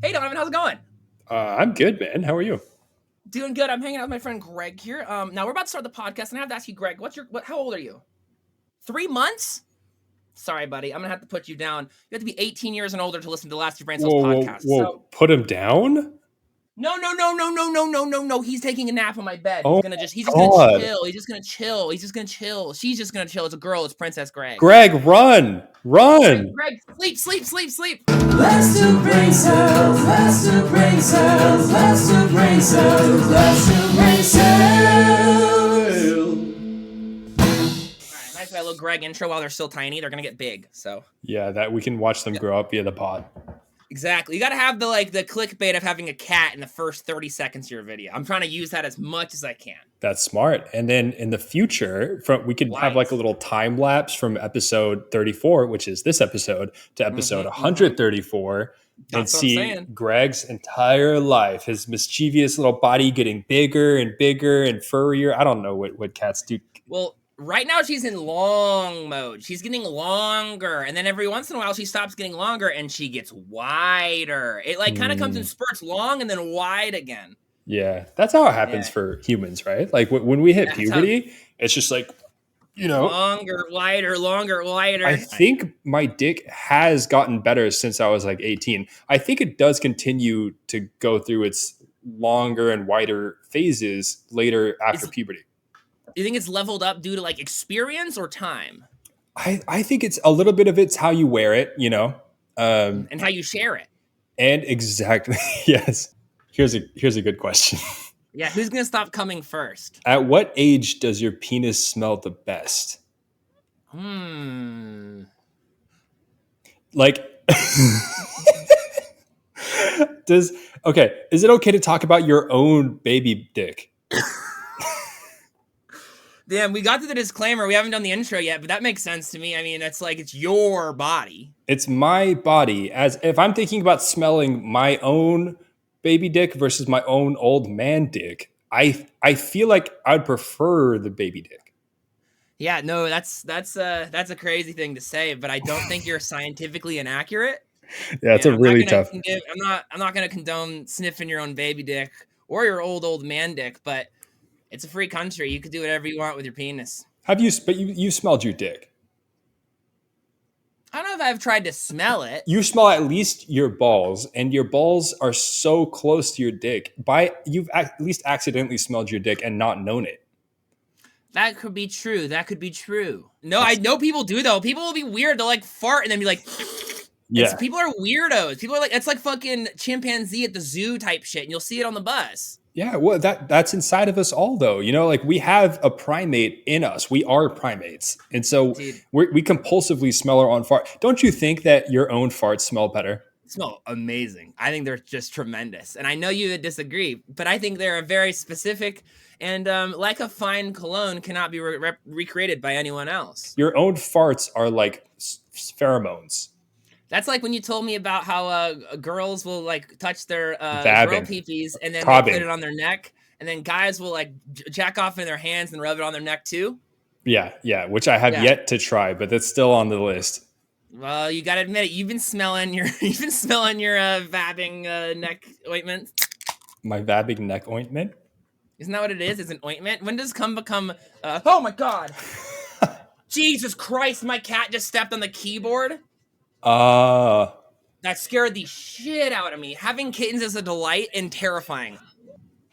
Hey Donovan, how's it going? I'm good, man. How are you? Doing good. I'm hanging out with my friend Greg here. Now we're about to start the podcast, and I have to ask you, Greg, how old are you? 3 months? Sorry, buddy. I'm gonna have to put you down. You have to be 18 years and older to listen to the Last Two Brain Cells Whoa, whoa, podcast. whoa! So Put him down? no, no, no, no, no, no, no, no, no. He's taking a nap on my bed. Oh He's my just gonna God, chill. He's just gonna chill. He's just gonna chill. She's just gonna chill. It's a girl. It's Princess Greg. Greg, run, Greg, run! Greg, sleep, sleep, sleep, sleep. Last two brain cells, last two brain cells, last two brain cells, last two brain cells. All right, nice little Greg intro. While they're still tiny, they're gonna get big. So Yeah, that we can watch them grow up via the pod. exactly. You got to have the clickbait of having a cat in the first 30 seconds of your video. I'm trying to use that as much as I can. That's smart. And then in the future, we could have like a little time lapse from episode 34, which is this episode, to episode 134, and That's what I'm see saying. Greg's entire life, his mischievous little body getting bigger and bigger and furrier. I don't know what cats do. Well, right now she's in long mode. She's getting longer, and then every once in a while she stops getting longer and she gets wider. It like kind of comes in spurts, long and then wide again. Yeah, that's how it happens for humans, right? Like when we hit That's puberty, it's just like, longer, wider, longer, wider. I think my dick has gotten better since I was like 18. I think it does continue to go through its longer and wider phases later after puberty. You think it's leveled up due to like experience or time? I think it's a little bit of it's how you wear it, And how you share it. and exactly yes. Here's a good question. Yeah, who's gonna stop coming first? At what age does your penis smell the best? Like is it okay to talk about your own baby dick? Damn, we got to the disclaimer. We haven't done the intro yet, but that makes sense to me. I mean, it's like it's your body. It's my body. As if I'm thinking about smelling my own baby dick versus my own old man dick, I feel like I'd prefer the baby dick. Yeah, no, that's a crazy thing to say, but I don't think you're scientifically inaccurate. Yeah, it's a really tough. I'm not gonna condone sniffing your own baby dick or your old man dick, but it's a free country. You could do whatever you want with your penis. But you smelled your dick. I don't know if I've tried to smell it. You smell at least your balls, and your balls are so close to your dick. You've at least accidentally smelled your dick and not known it. That could be true. No, I know people do though. People will be weird. They'll like fart and then be like, yeah. People are weirdos. People are like, it's like fucking chimpanzee at the zoo type shit, and you'll see it on the bus. Yeah, well, that's inside of us all, though. Like we have a primate in us. We are primates, and so we compulsively smell our own fart. Don't you think that your own farts smell better? Smell amazing. I think they're just tremendous, and I know you would disagree, but I think they're a very specific and like a fine cologne cannot be recreated by anyone else. Your own farts are like pheromones. That's like when you told me about how girls will like touch their girl peepees and then they put it on their neck, and then guys will like jack off in their hands and rub it on their neck too. Yeah, which I have yet to try, but that's still on the list. Well, you gotta admit it. You've been smelling your vabbing neck ointment. My vabbing neck ointment? Isn't that what it is? It's an ointment. When does cum become? Oh my god! Jesus Christ! My cat just stepped on the keyboard. That scared the shit out of me. Having kittens is a delight and terrifying.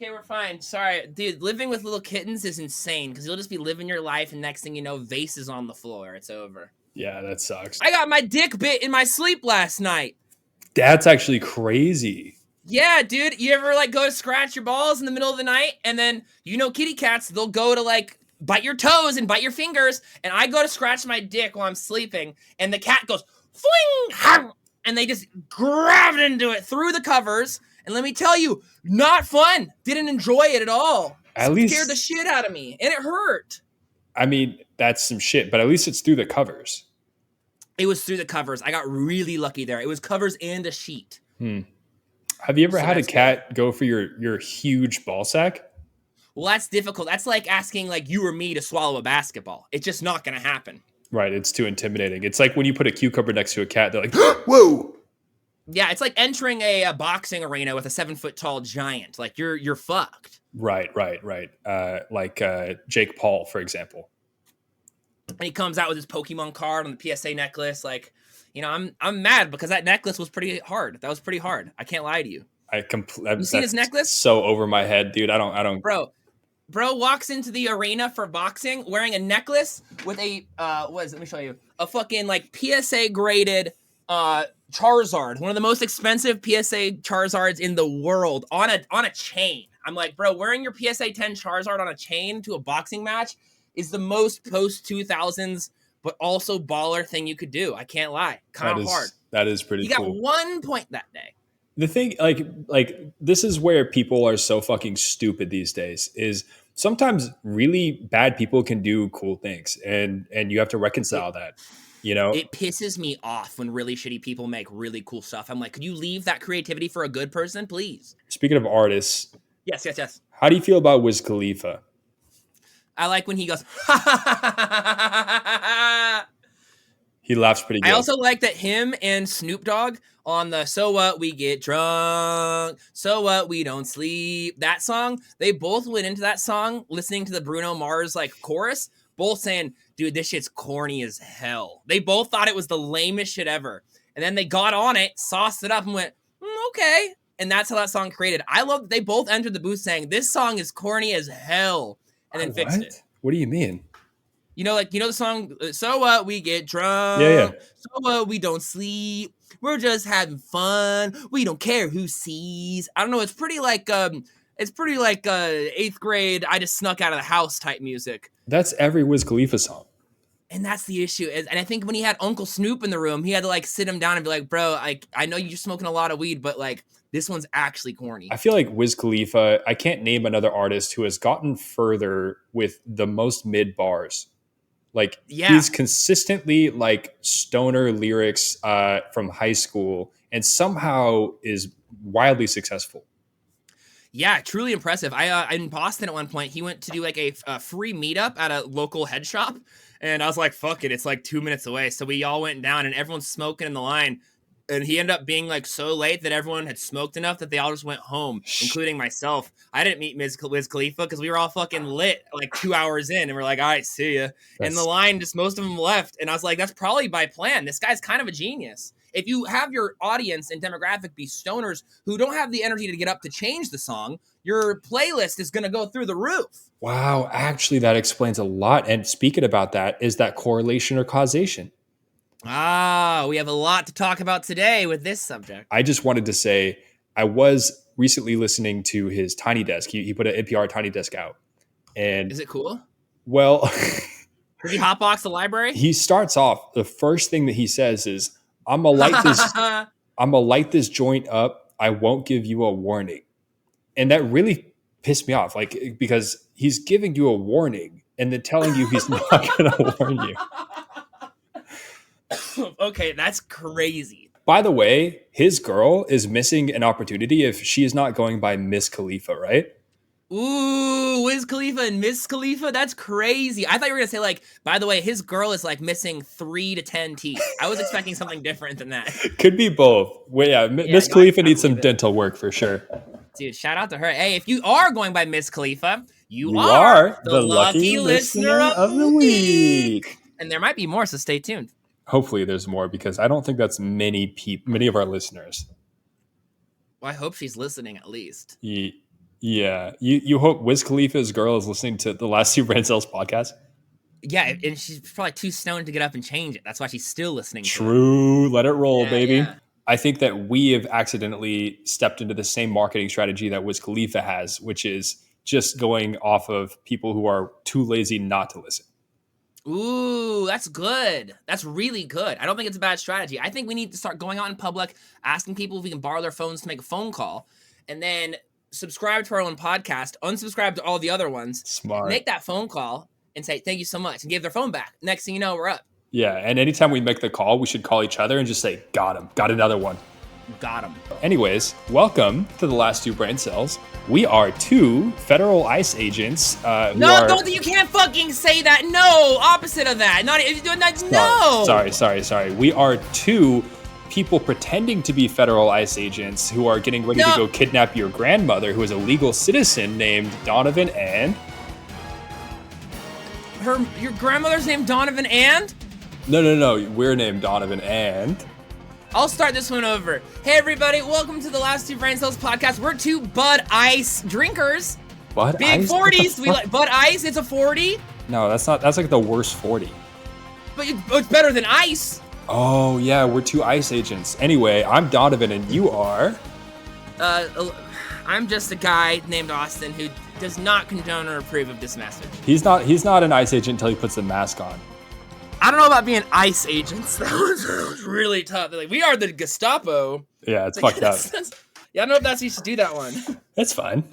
Okay, we're fine. Sorry, dude. Living with little kittens is insane because you'll just be living your life, and next thing you know, vase is on the floor. It's over. Yeah, that sucks. I got my dick bit in my sleep last night. That's actually crazy. Yeah, dude. You ever like go to scratch your balls in the middle of the night, and then kitty cats, they'll go to like bite your toes and bite your fingers, and I go to scratch my dick while I'm sleeping, and the cat goes fling, and they just grabbed into it through the covers. And let me tell you, not fun. Didn't enjoy it at all. Scared the shit out of me, and it hurt. I mean, that's some shit, but at least it's through the covers. It was through the covers. I got really lucky there. It was covers and a sheet. Have you ever had a cat go for your huge ball sack? Well, that's difficult. That's like asking like you or me to swallow a basketball. It's just not going to happen. Right. It's too intimidating. It's like when you put a cucumber next to a cat, they're like, whoa. Yeah, it's like entering a boxing arena with a 7-foot tall giant. Like you're fucked. Right. Like Jake Paul, for example. And he comes out with his Pokemon card on the PSA necklace. Like, you know, I'm mad because that necklace was pretty hard. That was pretty hard. I can't lie to you. You seen his necklace? So over my head, dude. I don't. Bro walks into the arena for boxing wearing a necklace with a let me show you, a fucking like PSA graded Charizard, one of the most expensive PSA Charizards in the world, on a chain. I'm like, bro, wearing your PSA 10 Charizard on a chain to a boxing match is the most post 2000s, but also baller thing you could do. I can't lie. Kind of hard. That is pretty cool. He got 1 point that day. The thing, like this is where people are so fucking stupid these days, is sometimes really bad people can do cool things, and you have to reconcile that, you know? It pisses me off when really shitty people make really cool stuff. I'm like, could you leave that creativity for a good person, please? Speaking of artists. Yes. How do you feel about Wiz Khalifa? I like when he goes, He laughs pretty good. I also like that him and Snoop Dogg on the So What We Get Drunk, So What We Don't Sleep, that song, they both went into that song listening to the Bruno Mars like chorus, both saying, dude, this shit's corny as hell. They both thought it was the lamest shit ever. And then they got on it, sauced it up, and went, okay. And that's how that song created. I love that they both entered the booth saying, this song is corny as hell, and then fixed it. What do you mean? You know the song, So What We Get Drunk, Yeah. So What We Don't Sleep, we're just having fun, we don't care who sees. I don't know, it's pretty like 8th grade, I just snuck out of the house type music. That's every Wiz Khalifa song. And that's the issue. And I think when he had Uncle Snoop in the room, he had to like sit him down and be like, bro, I know you're smoking a lot of weed, but like this one's actually corny. I feel like Wiz Khalifa, I can't name another artist who has gotten further with the most mid bars. Like, he's consistently like stoner lyrics from high school and somehow is wildly successful. Yeah, truly impressive. I in Boston at one point, he went to do like a free meetup at a local head shop. And I was like, fuck it, it's like 2 minutes away. So we all went down and everyone's smoking in the line. And he ended up being like so late that everyone had smoked enough that they all just went home, including myself. I didn't meet Wiz Khalifa because we were all fucking lit like 2 hours in. And we're like, all right, see ya. And the line, just most of them left. And I was like, that's probably by plan. This guy's kind of a genius. If you have your audience and demographic be stoners who don't have the energy to get up to change the song, your playlist is going to go through the roof. Wow. Actually, that explains a lot. And speaking about that, is that correlation or causation? We have a lot to talk about today with this subject. I just wanted to say, I was recently listening to his Tiny Desk. He put an NPR Tiny Desk out. And is it cool? Well, does he hotbox the library? He starts off, the first thing that he says is, I'm gonna light this joint up. I won't give you a warning. And that really pissed me off, like, because he's giving you a warning and then telling you he's not gonna warn you. Okay, that's crazy. By the way, his girl is missing an opportunity if she is not going by Miss Khalifa, right? Ooh, Wiz Khalifa and Miss Khalifa? That's crazy. I thought you were going to say, like, by the way, his girl is, like, missing 3 to 10 teeth. I was expecting something different than that. Could be both. Well, yeah, Miss Khalifa needs some dental work for sure. Dude, shout out to her. Hey, if you are going by Miss Khalifa, you are the lucky listener of the week. And there might be more, so stay tuned. Hopefully there's more, because I don't think that's many of our listeners. Well, I hope she's listening at least. Yeah. You hope Wiz Khalifa's girl is listening to the Last Two Brain Cells podcast? Yeah, and she's probably too stoned to get up and change it. That's why she's still listening. True. Let it roll, baby. Yeah. I think that we have accidentally stepped into the same marketing strategy that Wiz Khalifa has, which is just going off of people who are too lazy not to listen. Ooh, that's good. That's really good. I don't think it's a bad strategy. I think we need to start going out in public, asking people if we can borrow their phones to make a phone call, and then subscribe to our own podcast, unsubscribe to all the other ones, Smart. Make that phone call and say, thank you so much, and give their phone back. Next thing you know, we're up. Yeah, and anytime we make the call, we should call each other and just say, got him, got another one. Got him. Anyways, welcome to the Last Two Brain Cells. We are 2 federal ICE agents. You can't fucking say that. No, opposite of that. No. Sorry. We are 2 people pretending to be federal ICE agents who are getting ready to go kidnap your grandmother, who is a legal citizen named Donovan and... Your grandmother's named Donovan and? No. We're named Donovan and... I'll start this one over. Hey, everybody. Welcome to the Last Two Brain Cells podcast. We're two Bud Ice drinkers. Bud Big Ice? 40s. We like Bud Ice. It's a 40. No, that's not. That's like the worst 40. But it's better than ice. Oh, yeah. We're two ICE agents. Anyway, I'm Donovan and you are... I'm just a guy named Austin who does not condone or approve of this message. He's not an ICE agent until he puts the mask on. I don't know about being ICE agents. That was really tough. They're like, we are the Gestapo. Yeah, it's fucked up. Yeah, I don't know if that's you should do that one. That's fine.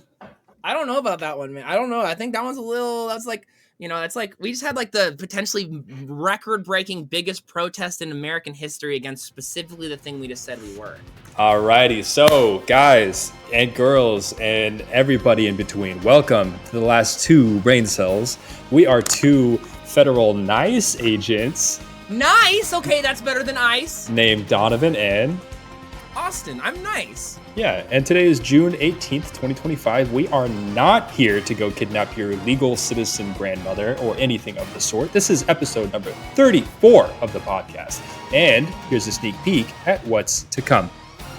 I don't know about that one, man. I don't know. I think that one's a little, that's like, it's like, we just had like the potentially record-breaking biggest protest in American history against specifically the thing we just said we were. Alrighty, so guys and girls and everybody in between, welcome to the Last Two Brain Cells. We are two federal NICE agents. Nice! Okay, that's better than ice. Named Donovan and... Austin, I'm nice. Yeah, and today is June 18th, 2025. We are not here to go kidnap your legal citizen grandmother or anything of the sort. This is episode number 34 of the podcast. And here's a sneak peek at what's to come.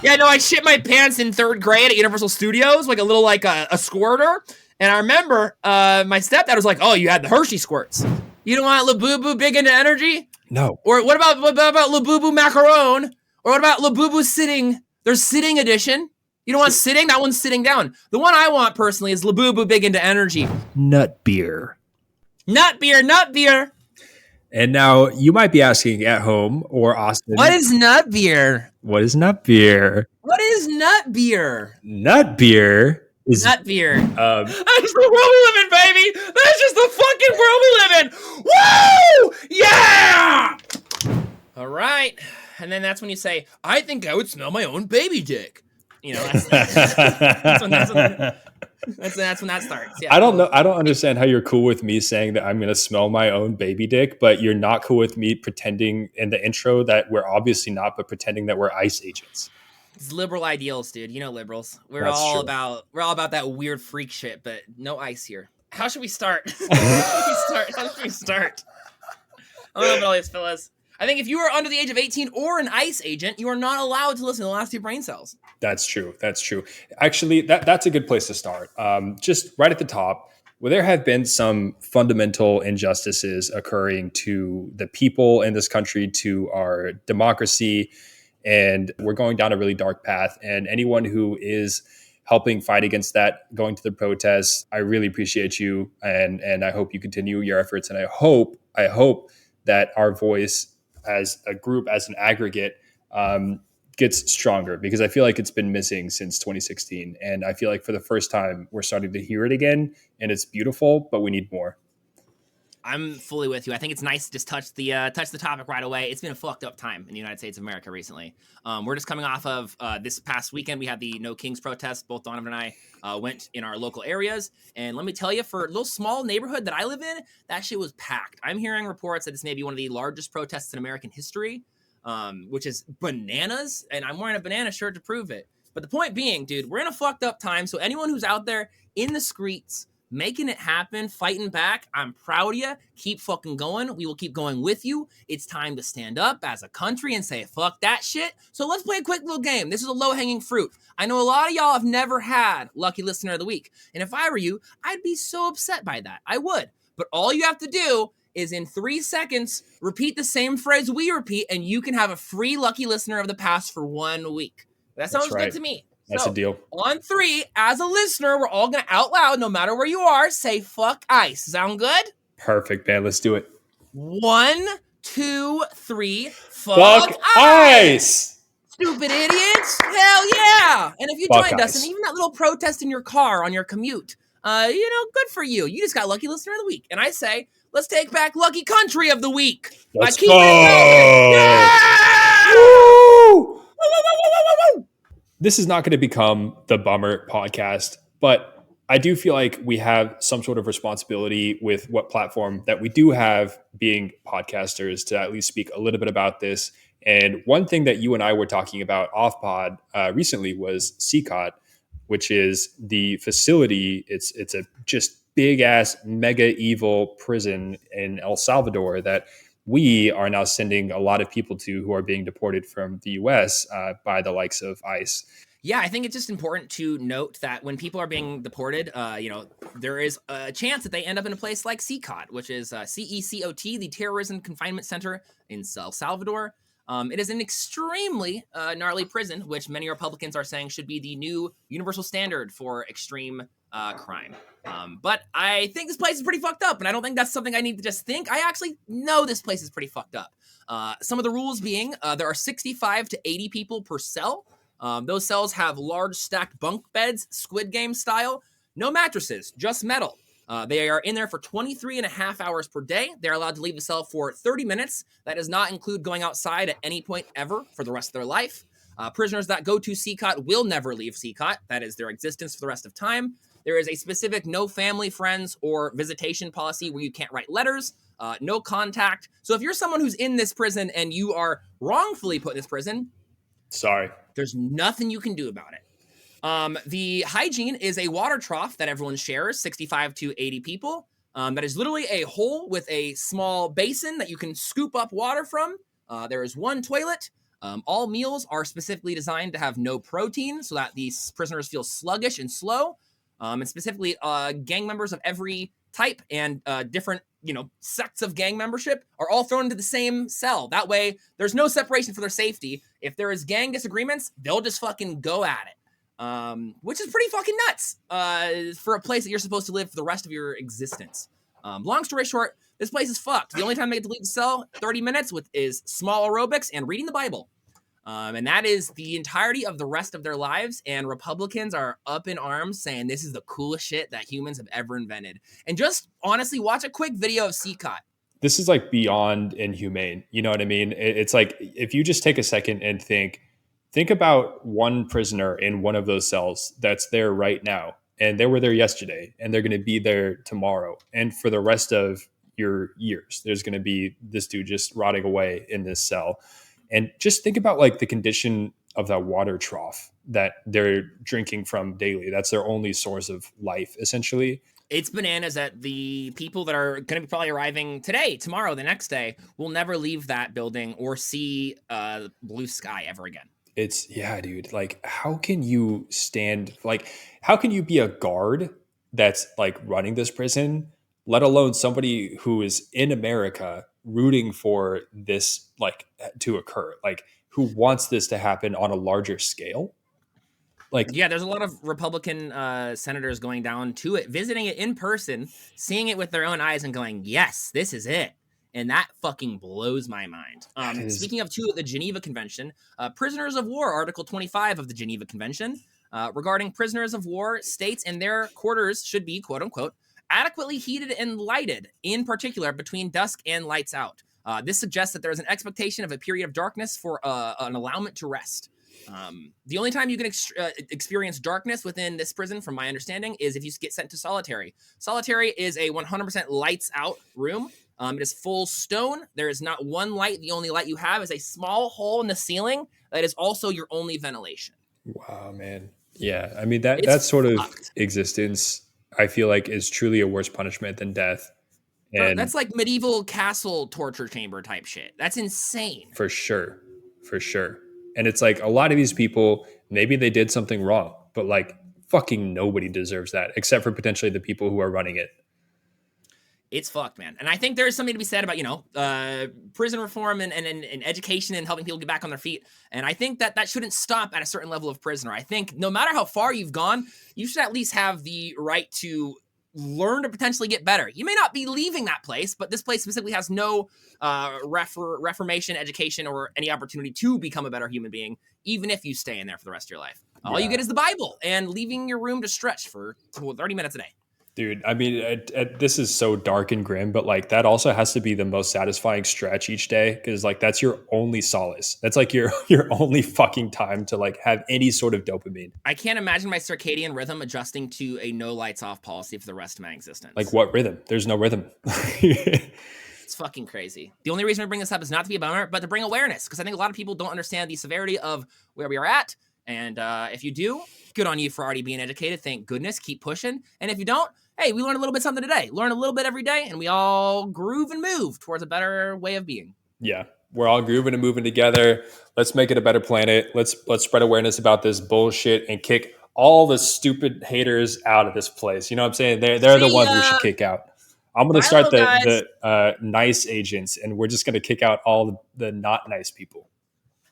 Yeah, no, I shit my pants in 3rd grade at Universal Studios, like a little, like a squirter. And I remember my stepdad was like, oh, you had the Hershey squirts. You don't want Labubu big into energy? No. Or what about Labubu macaron? Or what about Labubu sitting? There's sitting edition. You don't want sitting? That one's sitting down. The one I want personally is Labubu big into energy. Nut beer. Nut beer. And now you might be asking at home or Austin. What is nut beer? What is nut beer? What is nut beer? Nut beer is... Nut beer. That's just the world we live in, baby. That's just the fucking world we live in. Woo! Yeah! All right. And then that's when you say, I think I would smell my own baby dick. That's when that starts. Yeah. I don't know. I don't understand how you're cool with me saying that I'm going to smell my own baby dick, but you're not cool with me pretending in the intro that we're obviously not, but pretending that we're ICE agents. It's liberal ideals, dude. You know liberals. We're That's all true. about that weird freak shit, but no ice here. How should we start? How should we start? I don't know about all these fellas. I think if you are under the age of 18 or an ICE agent, you are not allowed to listen to the Last Two Brain Cells. That's true. Actually, that's a good place to start. Just right at the top, where there have been some fundamental injustices occurring to the people in this country, to our democracy, and we're going down a really dark path. And anyone who is helping fight against that, going to the protests, I really appreciate you, and I hope you continue your efforts. And I hope that our voice as a group, as an aggregate, gets stronger, because I feel like it's been missing since 2016. And I feel like for the first time, we're starting to hear it again, and it's beautiful, but we need more. I'm fully with you. I think it's nice to just touch the topic right away. It's been a fucked up time in the United States of America recently. We're just coming off of this past weekend. We had the No Kings protest. Both Donovan and I went in our local areas. And let me tell you, for a little small neighborhood that I live in, that shit was packed. I'm hearing reports that this may be one of the largest protests in American history, which is bananas. And I'm wearing a banana shirt to prove it. But the point being, dude, we're in a fucked up time. So anyone who's out there in the streets, making it happen, fighting back, I'm proud of you. Keep fucking going. We will keep going with you. It's time to stand up as a country and say, fuck that shit. So let's play a quick little game. This is a low-hanging fruit. I know a lot of y'all have never had Lucky Listener of the Week. And if I were you, I'd be so upset by that. I would. But all you have to do is in 3 seconds, repeat the same phrase we repeat, and you can have a free Lucky Listener of the Past for 1 week. That sounds good to me. That's a deal. On 3, as a listener, we're all going to out loud, no matter where you are, say fuck ICE. Sound good? Perfect, man. Let's do it. 1, 2, 3. Fuck ICE! Stupid idiots. Hell yeah. And if you Fuck joined us, ICE. and even that little protest in your car on your commute, good for you. You just got Lucky Listener of the Week. And I say, let's take back Lucky Country of the Week. Let's keep go! it yeah! Woo! This is not going to become the Bummer podcast, but I do feel like we have some sort of responsibility with what platform that we do have, being podcasters, to at least speak a little bit about this And one thing that you and I were talking about off pod recently was C.E.C.O.T, which is the facility. It's a just big ass mega evil prison in El Salvador that we are now sending a lot of people to who are being deported from the US by the likes of ICE. Yeah, I think it's just important to note that when people are being deported, there is a chance that they end up in a place like C.E.C.O.T, which is C.E.C.O.T, the Terrorism Confinement Center in El Salvador. It is an extremely gnarly prison, which many Republicans are saying should be the new universal standard for extreme crime. But I think this place is pretty fucked up, and I don't think that's something I need to just think. I actually know this place is pretty fucked up. Some of the rules being there are 65 to 80 people per cell. Those cells have large stacked bunk beds, Squid Game style. No mattresses, just metal. They are in there for 23 and a half hours per day. They're allowed to leave the cell for 30 minutes. That does not include going outside at any point ever for the rest of their life. Prisoners that go to C.E.C.O.T will never leave C.E.C.O.T. That is their existence for the rest of time. There is a specific no family, friends, or visitation policy where you can't write letters, no contact. So if you're someone who's in this prison and you are wrongfully put in this prison, sorry, there's nothing you can do about it. The hygiene is a water trough that everyone shares, 65 to 80 people. That is literally a hole with a small basin that you can scoop up water from. There is one toilet. All meals are specifically designed to have no protein so that these prisoners feel sluggish and slow. And specifically, gang members of every type and different, sects of gang membership are all thrown into the same cell. That way, there's no separation for their safety. If there is gang disagreements, they'll just fucking go at it, which is pretty fucking nuts for a place that you're supposed to live for the rest of your existence. Long story short, this place is fucked. The only time they get to leave the cell, 30 minutes, is small aerobics and reading the Bible. And that is the entirety of the rest of their lives. And Republicans are up in arms saying this is the coolest shit that humans have ever invented. And just honestly, watch a quick video of C.E.C.O.T. This is like beyond inhumane. You know what I mean? It's like if you just take a second and think about one prisoner in one of those cells that's there right now. And they were there yesterday and they're going to be there tomorrow. And for the rest of your years, there's going to be this dude just rotting away in this cell. And just think about like the condition of that water trough that they're drinking from daily. That's their only source of life, essentially. It's bananas that the people that are going to be probably arriving today, tomorrow, the next day, will never leave that building or see blue sky ever again. Dude. Like, how can you how can you be a guard that's like running this prison, let alone somebody who is in America rooting for this like to occur, like who wants this to happen on a larger scale? Like, yeah, there's a lot of Republican senators going down to it, visiting it in person, seeing it with their own eyes and going, yes, this is it. And that fucking blows my mind. Speaking of the Geneva Convention, Prisoners of War, Article 25 of the Geneva Convention, regarding prisoners of war, states and their quarters should be, quote unquote, adequately heated and lighted, in particular between dusk and lights out. This suggests that there is an expectation of a period of darkness for an allowance to rest. The only time you can experience darkness within this prison, from my understanding, is if you get sent to solitary. Solitary is a 100% lights out room. It is full stone. There is not one light. The only light you have is a small hole in the ceiling that is also your only ventilation. Wow, man. Yeah, I mean that sort of existence, I feel like, is truly a worse punishment than death. And that's like medieval castle torture chamber type shit. That's insane. For sure. And it's like a lot of these people, maybe they did something wrong, but like fucking nobody deserves that except for potentially the people who are running it. It's fucked, man. And I think there's something to be said about, prison reform and education and helping people get back on their feet. And I think that shouldn't stop at a certain level of prisoner. I think no matter how far you've gone, you should at least have the right to learn to potentially get better. You may not be leaving that place, but this place specifically has no reformation, education, or any opportunity to become a better human being, even if you stay in there for the rest of your life. All you get is the Bible and leaving your room to stretch for 30 minutes a day. Dude, I mean, this is so dark and grim, but like that also has to be the most satisfying stretch each day, because like that's your only solace. That's like your only fucking time to like have any sort of dopamine. I can't imagine my circadian rhythm adjusting to a no lights off policy for the rest of my existence. Like what rhythm? There's no rhythm. It's fucking crazy. The only reason we bring this up is not to be a bummer, but to bring awareness, because I think a lot of people don't understand the severity of where we are at. And if you do, good on you for already being educated. Thank goodness. Keep pushing. And if you don't, hey, we learned a little bit something today. Learn a little bit every day, and we all groove and move towards a better way of being. Yeah, we're all grooving and moving together. Let's make it a better planet. Let's spread awareness about this bullshit and kick all the stupid haters out of this place. You know what I'm saying? They're the ones we should kick out. I'm going to start the nice agents, and we're just going to kick out all the not nice people.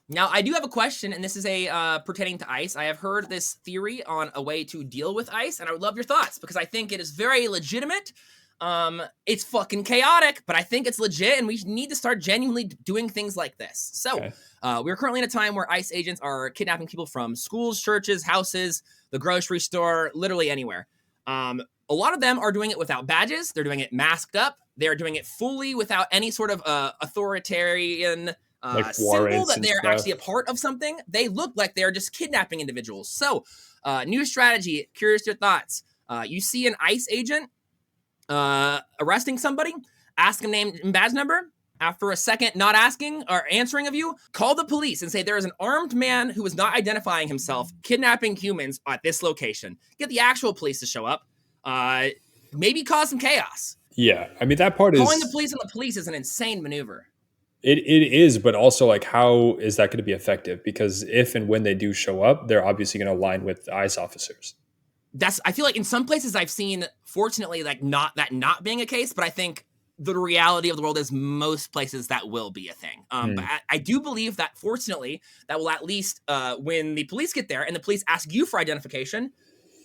Now, I do have a question, and this is pertaining to ICE. I have heard this theory on a way to deal with ICE, and I would love your thoughts because I think it is very legitimate. It's fucking chaotic, but I think it's legit, and we need to start genuinely doing things like this. So, we're currently in a time where ICE agents are kidnapping people from schools, churches, houses, the grocery store, literally anywhere. A lot of them are doing it without badges. They're doing it masked up. They're doing it fully without any sort of authoritarian symbol that they're actually a part of something. They look like they're just kidnapping individuals. So, new strategy. Curious your thoughts. You see an ICE agent arresting somebody, ask them name and badge number. After a second not asking or answering of you, call the police and say there is an armed man who is not identifying himself kidnapping humans at this location. Get the actual police to show up. Maybe cause some chaos. Yeah, I mean, that part Calling the police on the police is an insane maneuver. It is, but also, like, how is that going to be effective? Because if and when they do show up, they're obviously going to align with the ICE officers. I feel like in some places I've seen, fortunately, like not being a case, but I think the reality of the world is most places that will be a thing. But I do believe that fortunately that will at least when the police get there and the police ask you for identification,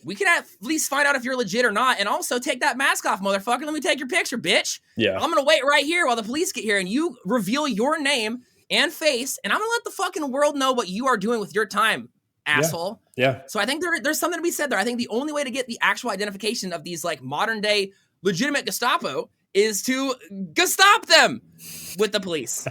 we can at least find out if you're legit or not. And also take that mask off, motherfucker. Let me take your picture, bitch. Yeah. I'm going to wait right here while the police get here and you reveal your name and face. And I'm going to let the fucking world know what you are doing with your time, asshole. Yeah. So I think there's something to be said there. I think the only way to get the actual identification of these like modern day legitimate Gestapo is to Gestop them with the police.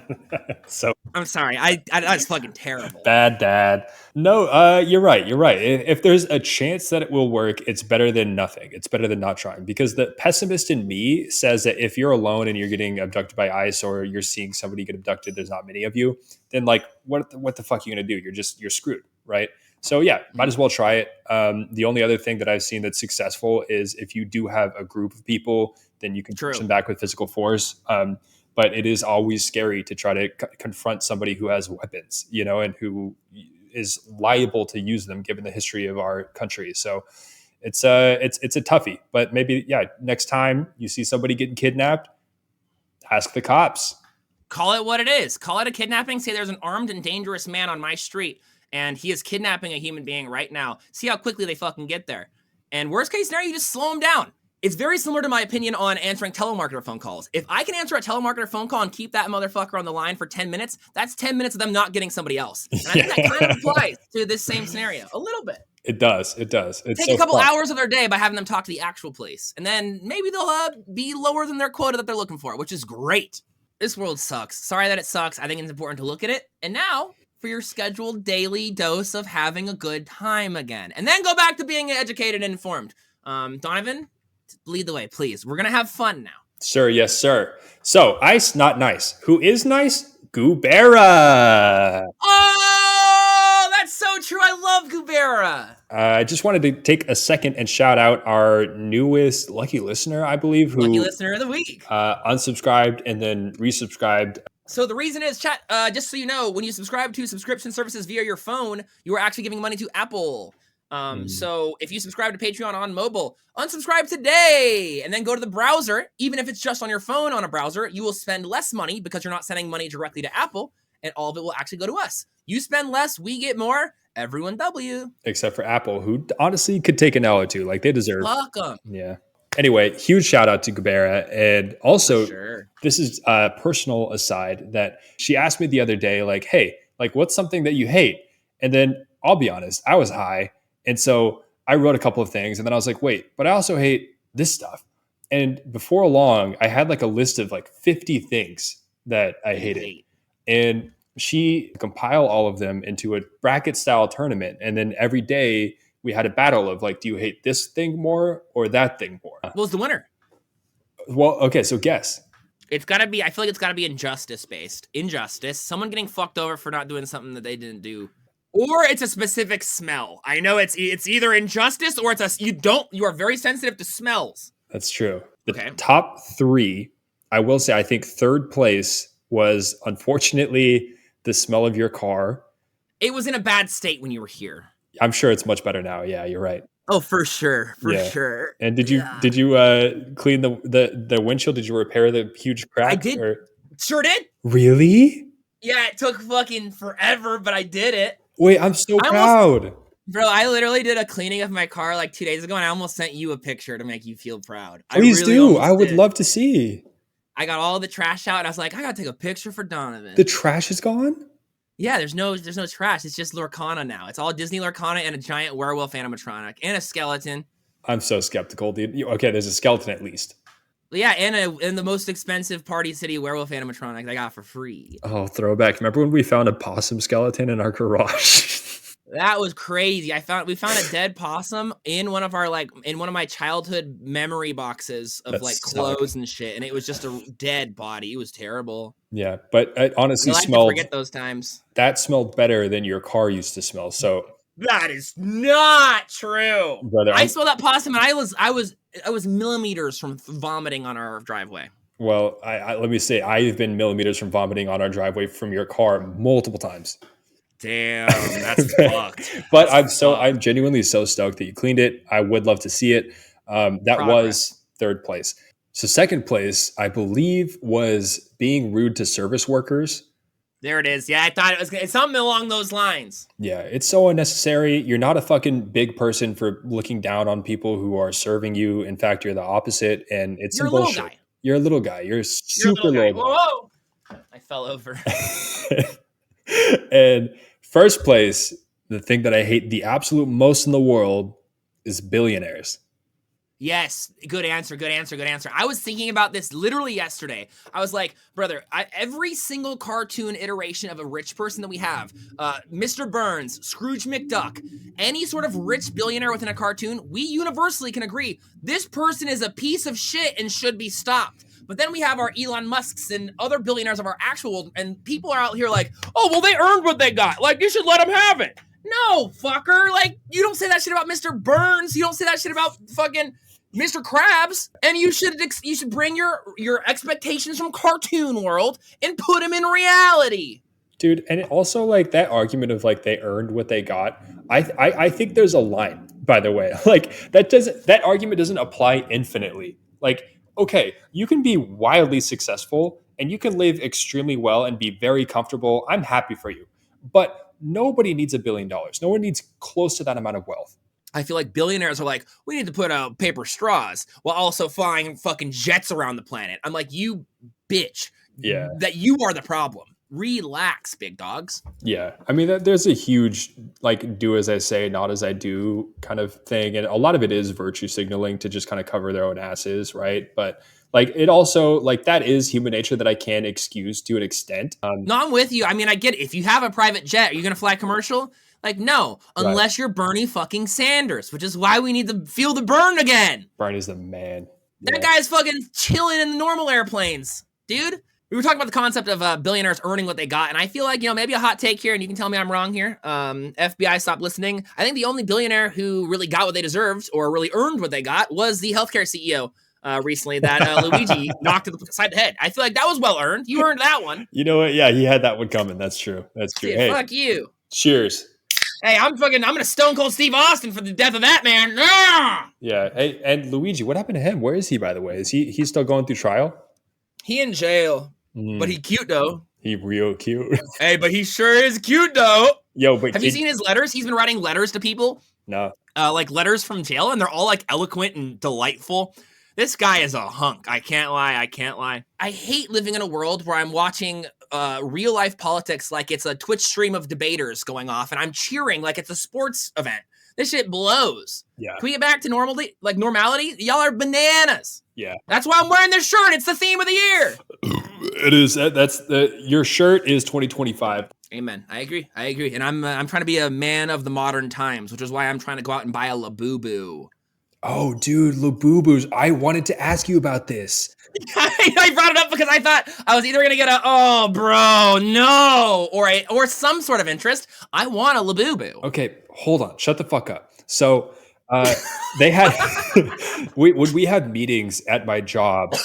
So I'm sorry. That's fucking terrible. Bad dad. No, you're right. You're right. If there's a chance that it will work, it's better than nothing. It's better than not trying, because the pessimist in me says that if you're alone and you're getting abducted by ICE or you're seeing somebody get abducted, there's not many of you, then like, what the fuck are you going to do? You're screwed. Right. So yeah, might as well try it. The only other thing that I've seen that's successful is if you do have a group of people, then you can push them back with physical force. But it is always scary to try to confront somebody who has weapons, you know, and who is liable to use them given the history of our country. So it's a toughie, but maybe, yeah, next time you see somebody getting kidnapped, ask the cops. Call it what it is. Call it a kidnapping. Say there's an armed and dangerous man on my street and he is kidnapping a human being right now. See how quickly they fucking get there. And worst case scenario, you just slow them down. It's very similar to my opinion on answering telemarketer phone calls. If I can answer a telemarketer phone call and keep that motherfucker on the line for 10 minutes, that's 10 minutes of them not getting somebody else. And I think that kind of applies to this same scenario a little bit. It does. It's Take a couple hours of their day by having them talk to the actual police. And then maybe they'll be lower than their quota that they're looking for, which is great. This world sucks. Sorry that it sucks. I think it's important to look at it. And now for your scheduled daily dose of having a good time again. And then go back to being educated and informed. Donovan, lead the way, please. We're going to have fun now. Sir, yes, sir. So, ICE, not nice. Who is nice? Gubera. Oh, that's so true. I love Gubera. I just wanted to take a second and shout out our newest lucky listener, I believe. Lucky listener of the week. Unsubscribed and then resubscribed. So the reason is, chat, just so you know, when you subscribe to subscription services via your phone, you are actually giving money to Apple. So if you subscribe to Patreon on mobile, unsubscribe today and then go to the browser. Even if it's just on your phone on a browser, you will spend less money because you're not sending money directly to Apple and all of it will actually go to us. You spend less, we get more. Everyone W. Except for Apple, who honestly could take an L or two. Like they deserve. Fuck them. Yeah. Anyway, huge shout out to Gubera. And also, This is a personal aside that she asked me the other day, like, hey, like what's something that you hate? And then I'll be honest, I was high. And so I wrote a couple of things and then I was like, wait, but I also hate this stuff. And before long, I had like a list of like 50 things that I hated. And she compiled all of them into a bracket style tournament. And then every day we had a battle of like, do you hate this thing more or that thing more? What was the winner? Well, okay, so guess. It's gotta be. I feel like it's gotta be injustice based. Injustice. Someone getting fucked over for not doing something that they didn't do, or it's a specific smell. I know it's either injustice or you are very sensitive to smells. That's true. The Okay. top 3, I will say, I think third place was unfortunately the smell of your car. It was in a bad state when you were here. I'm sure it's much better now. Yeah, you're right. Oh, for sure, Yeah. sure. And did you clean the windshield? Did you repair the huge crack? I did. Sure did. Really? Yeah, it took fucking forever, but I did it. Wait, I'm so proud. Bro, I literally did a cleaning of my car like 2 days ago, and I almost sent you a picture to make you feel proud. Please do. I would love to see. I got all the trash out, and I was like, I gotta take a picture for Donovan. The trash is gone? Yeah, there's no trash. It's just Lorcana now. It's all Disney Lorcana and a giant werewolf animatronic and a skeleton. I'm so skeptical, dude. Okay, there's a skeleton at least. Yeah, and the most expensive Party City werewolf animatronic I got for free. Oh, throwback. Remember when we found a possum skeleton in our garage? That was crazy. We found a dead possum in one of my childhood memory boxes of clothes and shit, and it was just a dead body. It was terrible. Yeah, but it honestly smelled. Forget those times. That smelled better than your car used to smell. So that is not true, brother. I smelled that possum, and I was millimeters from vomiting on our driveway. Well, I let me say, I've been millimeters from vomiting on our driveway from your car multiple times. Damn, that's fucked. But I'm genuinely so stoked that you cleaned it. I would love to see it. That was third place. So second place, I believe, was being rude to service workers. There it is. Yeah, I thought it's something along those lines. Yeah, it's so unnecessary. You're not a fucking big person for looking down on people who are serving you. In fact, you're the opposite, and it's some bullshit. Guy. You're a little guy. You're super little guy. Whoa! I fell over. And first place, the thing that I hate the absolute most in the world is billionaires. Yes, good answer. I was thinking about this literally yesterday. I was like, brother, every single cartoon iteration of a rich person that we have, Mr. Burns, Scrooge McDuck, any sort of rich billionaire within a cartoon, we universally can agree this person is a piece of shit and should be stopped. But then we have our Elon Musks and other billionaires of our actual world, and people are out here like, oh, well, they earned what they got. Like, you should let them have it. No, fucker. Like, you don't say that shit about Mr. Burns. You don't say that shit about fucking Mr. Krabs. And you should bring your expectations from cartoon world and put them in reality. Dude, and also like that argument of like they earned what they got. I think there's a line, by the way. Like that argument doesn't apply infinitely. Like, okay, you can be wildly successful and you can live extremely well and be very comfortable. I'm happy for you. But nobody needs $1 billion. No one needs close to that amount of wealth. I feel like billionaires are like, we need to put out paper straws while also flying fucking jets around the planet. I'm like, you bitch. Yeah. That you are the problem. Relax, big dogs. Yeah. I mean, there's a huge, like, do as I say, not as I do kind of thing. And a lot of it is virtue signaling to just kind of cover their own asses, right? But, like, it also, like, that is human nature that I can excuse to an extent. No, I'm with you. I mean, I get it. If you have a private jet, are you going to fly commercial? Like, no, unless you're Bernie fucking Sanders, which is why we need to feel the burn again. Bernie's the man. That guy's fucking chilling in the normal airplanes, dude. We were talking about the concept of billionaires earning what they got, and I feel like, maybe a hot take here, and you can tell me I'm wrong here. FBI, stop listening. I think the only billionaire who really got what they deserved or really earned what they got was the healthcare CEO recently that Luigi knocked to the side of the head. I feel like that was well earned. You earned that one. You know what? Yeah, he had that one coming. That's true. That's true. Dude, hey, fuck you. Cheers. Hey, I'm gonna Stone Cold Steve Austin for the death of that man. Ah! Yeah. Hey, and Luigi, what happened to him? Where is he, by the way? Is he's still going through trial? He in jail. But he cute though. He real cute. Hey, but he sure is cute though. Yo, but have you seen his letters? He's been writing letters to people. No. Like letters from jail, and they're all like eloquent and delightful. This guy is a hunk. I can't lie. I hate living in a world where I'm watching real life politics like it's a Twitch stream of debaters going off, and I'm cheering like it's a sports event. This shit blows. Yeah. Can we get back to normality? Y'all are bananas. Yeah. That's why I'm wearing this shirt. It's the theme of the year. It is. Your shirt is 2025. Amen. I agree. And I'm trying to be a man of the modern times, which is why I'm trying to go out and buy a Labubu. Oh, dude, Labubus. I wanted to ask you about this. I brought it up because I thought I was either gonna get a "oh, bro, no" or some sort of interest. I want a Labubu. Okay, hold on. Shut the fuck up. So they had when we have meetings at my job,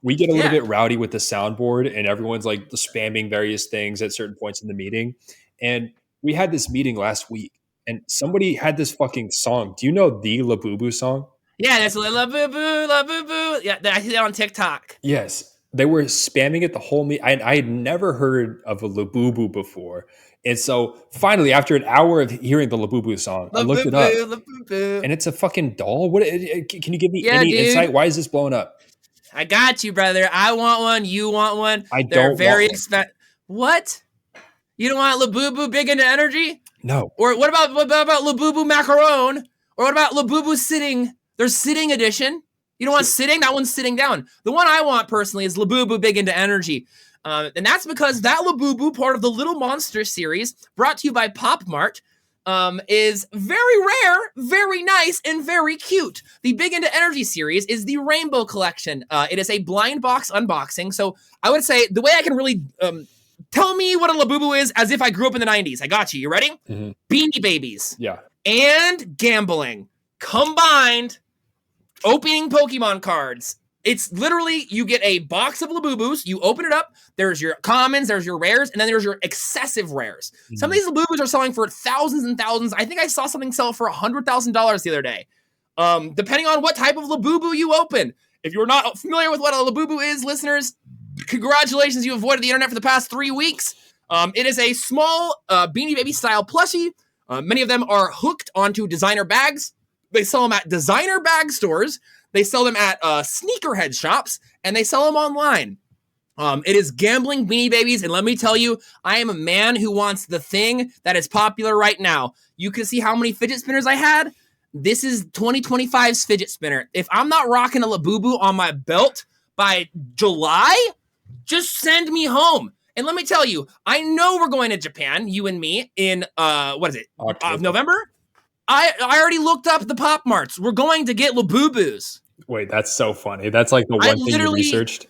we get a little bit rowdy with the soundboard, and everyone's like spamming various things at certain points in the meeting. And we had this meeting last week, and somebody had this fucking song. Do you know the Labubu song? Yeah, that's Labubu, Labubu. Yeah, I see that on TikTok. Yes, they were spamming it the whole meet. I had never heard of a Labubu before, and so finally, after an hour of hearing the Labubu song, I looked it up, Labubu. and it's a fucking doll. What? Can you give me Yeah, any dude. insight? Why is this blowing up? I got you, brother. I want one. You want one. They're don't very want one. expensive. What? You don't want Labubu big into energy? No. Or what about Labubu macaron? Or what about Labubu sitting? There's sitting edition. You don't want sitting? That one's sitting down. The one I want personally is Labubu big into energy. And that's because that Labubu, part of the Little Monster series, brought to you by Pop Mart, is very rare, very nice, and very cute. The Big Into Energy series is the Rainbow Collection. It is a blind box unboxing. So I would say the way I can really tell me what a Labubu is as if I grew up in the 90s. I got you. You ready? Mm-hmm. Beanie Babies. Yeah. And gambling combined. Opening Pokemon cards. It's literally, you get a box of Labubus, you open it up, there's your commons, there's your rares, and then there's your excessive rares. Mm-hmm. Some of these Labubus are selling for thousands and thousands. I think I saw something sell for $100,000 the other day. Depending on what type of Labubu you open. If you're not familiar with what a Labubu is, listeners, congratulations, you avoided the internet for the past 3 weeks. It is a small Beanie Baby style plushie. Many of them are hooked onto designer bags. They sell them at designer bag stores. They sell them at sneakerhead shops, and they sell them online. It is gambling Beanie Babies, and let me tell you, I am a man who wants the thing that is popular right now. You can see how many fidget spinners I had. This is 2025's fidget spinner. If I'm not rocking a Labubu on my belt by July, just send me home. And let me tell you, I know we're going to Japan, you and me, in, November? I already looked up the Pop Marts. We're going to get Labubus. Wait, that's so funny. That's like the one thing you researched?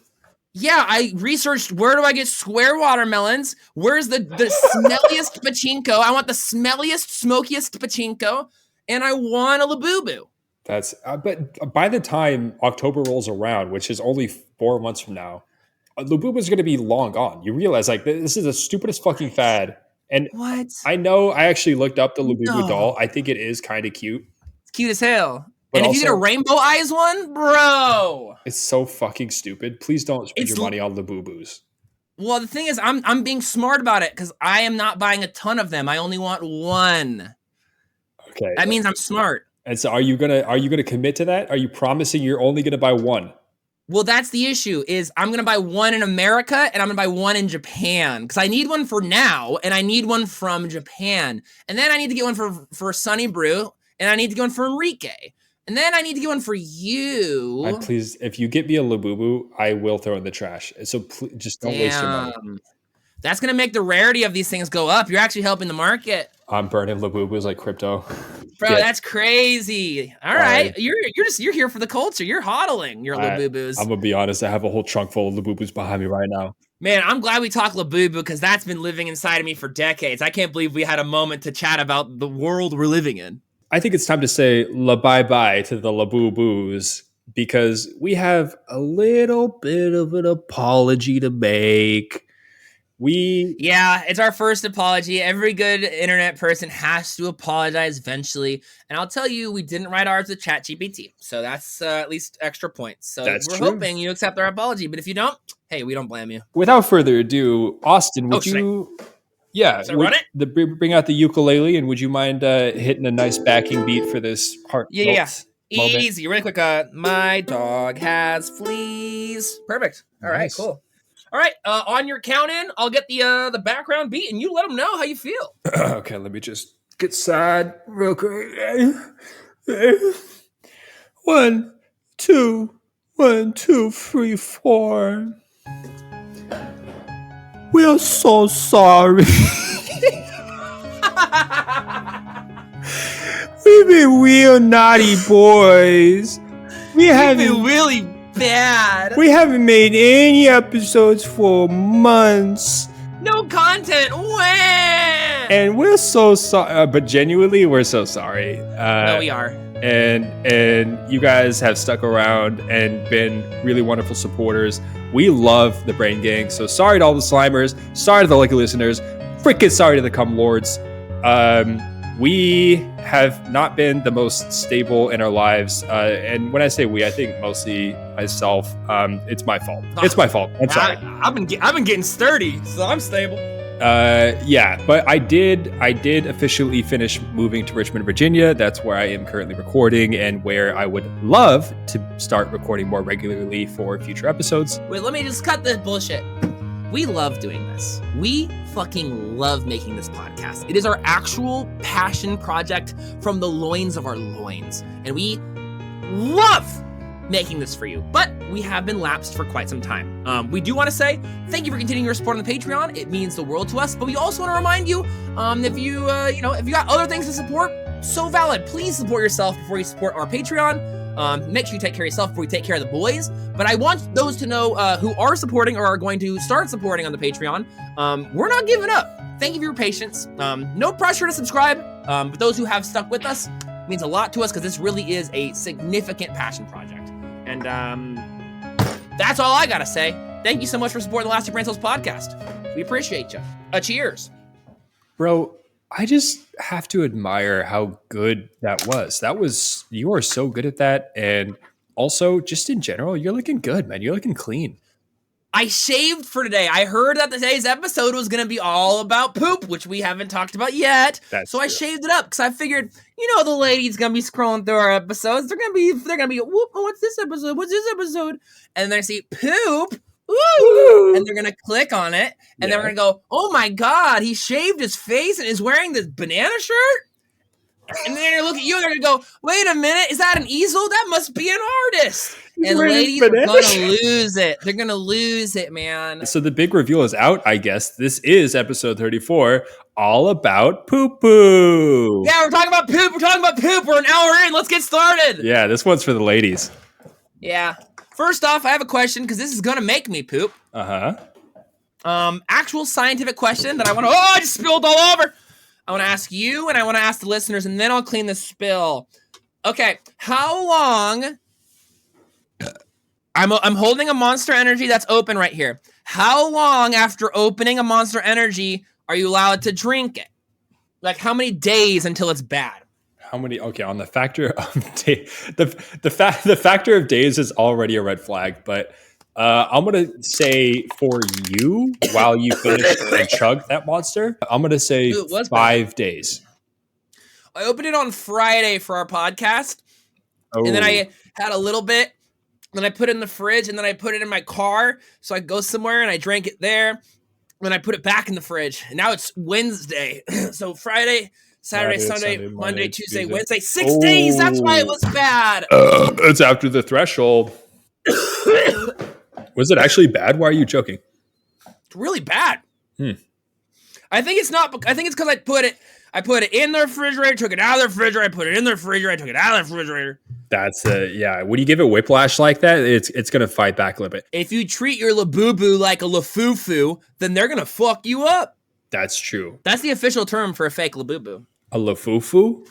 Yeah, I researched where do I get square watermelons? Where's the smelliest pachinko? I want the smelliest, smokiest pachinko. And I want a Labubu. That's but by the time October rolls around, which is only 4 months from now, Labubu is going to be long gone. You realize like this is the stupidest fucking fad. And what? I know I actually looked up the Labubu doll. I think it is kind of cute. It's cute as hell. But and if you get a rainbow eyes one, bro. It's so fucking stupid. Please don't spend your money on Labubus. Well, the thing is, I'm being smart about it because I am not buying a ton of them. I only want one. Okay. That means I'm smart. And so are you gonna commit to that? Are you promising you're only gonna buy one? Well, that's the issue is I'm going to buy one in America and I'm going to buy one in Japan because I need one for now and I need one from Japan. And then I need to get one for Sunny Brew and I need to get one for Enrique. And then I need to get one for you. Please, if you get me a Labubu, I will throw in the trash. So please, just don't waste your money. That's going to make the rarity of these things go up. You're actually helping the market. I'm burning Labubus like crypto. Bro, that's crazy. All right. You're here for the culture. You're hodling your Labubus. I'm gonna be honest, I have a whole trunk full of Labubus behind me right now. Man, I'm glad we talked Labubu because that's been living inside of me for decades. I can't believe we had a moment to chat about the world we're living in. I think it's time to say bye-bye to the Labubus because we have a little bit of an apology to make. Yeah, it's our first apology. Every good internet person has to apologize eventually. And I'll tell you, we didn't write ours with ChatGPT. So that's at least extra points. So we're hoping you accept our apology. But if you don't, hey, we don't blame you. Without further ado, Austin, would you... Yeah, run it? Bring out the ukulele, and would you mind hitting a nice backing beat for this heartfelt moment? Easy, really quick. My dog has fleas. Perfect. All right, cool. All right, on your count in, I'll get the background beat, and you let them know how you feel. Okay, let me just get sad real quick. 1, 2, 1, 2, 3, 4. We are so sorry. We We've been real naughty boys. We We've been really bad. We haven't made any episodes for months. No content. Wah! And we're so sorry. But genuinely, we're so sorry. No, we are. And you guys have stuck around and been really wonderful supporters. We love the Brain Gang. So sorry to all the Slimers. Sorry to the lucky listeners. Freaking sorry to the Cum Lords. We have not been the most stable in our lives. And when I say we, I think mostly myself. It's my fault. It's my fault. I'm sorry. I've been getting sturdy, so I'm stable. Yeah, but I did officially finish moving to Richmond, Virginia. That's where I am currently recording and where I would love to start recording more regularly for future episodes. Wait, let me just cut the bullshit. We love doing this. We fucking love making this podcast. It is our actual passion project from the loins of our loins. And we love making this for you. But we have been lapsed for quite some time. We do want to say thank you for continuing your support on the Patreon. It means the world to us. But we also want to remind you, if you got other things to support, so valid. Please support yourself before you support our Patreon. Make sure you take care of yourself before you take care of the boys. But I want those to know who are supporting or are going to start supporting on the Patreon. We're not giving up. Thank you for your patience. No pressure to subscribe. But those who have stuck with us means a lot to us because this really is a significant passion project. And that's all I gotta say. Thank you so much for supporting the Last Two Brain Cells podcast. We appreciate you. Cheers. Bro, I just have to admire how good that was. You are so good at that. And also, just in general, you're looking good, man. You're looking clean. I shaved for today. I heard that today's episode was going to be all about poop, which we haven't talked about yet. That's so true. I shaved it up because I figured, the ladies going to be scrolling through our episodes. They're going to be, whoop, what's this episode? What's this episode? And they're going to see poop. Woo! And they're going to click on it. And they're going to go, oh my God, he shaved his face and is wearing this banana shirt? And then they're going to look at you and they're going to go, wait a minute, is that an easel? That must be an artist. And ladies are going to lose it. They're going to lose it, man. So the big reveal is out, I guess. This is episode 34, all about poo-poo. Yeah, we're talking about poop. We're talking about poop. We're an hour in. Let's get started. Yeah, this one's for the ladies. Yeah. First off, I have a question because this is going to make me poop. Uh-huh. Actual scientific question that I want to... Oh, I just spilled all over. I want to ask you and I want to ask the listeners, and then I'll clean the spill. Okay, how long... I'm holding a Monster Energy that's open right here. How long after opening a Monster Energy are you allowed to drink it? Like, how many days until it's bad? How many? Okay, on the factor of the factor of days is already a red flag, but I'm gonna say for you, while you finish and chug that monster, I'm gonna say 5 days. I opened it on Friday for our podcast, and then I had a little bit. Then I put it in the fridge, and then I put it in my car. So I go somewhere, and I drank it there. Then I put it back in the fridge. And now it's Wednesday. So Friday, Saturday, Sunday, Monday, Tuesday, Wednesday. 6 days. That's why it was bad. It's after the threshold. Was it actually bad? Why are you joking? It's really bad. I think it's not. I think it's because I put it in the refrigerator, took it out of the refrigerator, I put it in the refrigerator, I took it out of the refrigerator. That's yeah. When you give it whiplash like that, it's gonna fight back a little bit. If you treat your Labubu like a Lafufu, then they're gonna fuck you up. That's true. That's the official term for a fake Labubu. A Lafufu?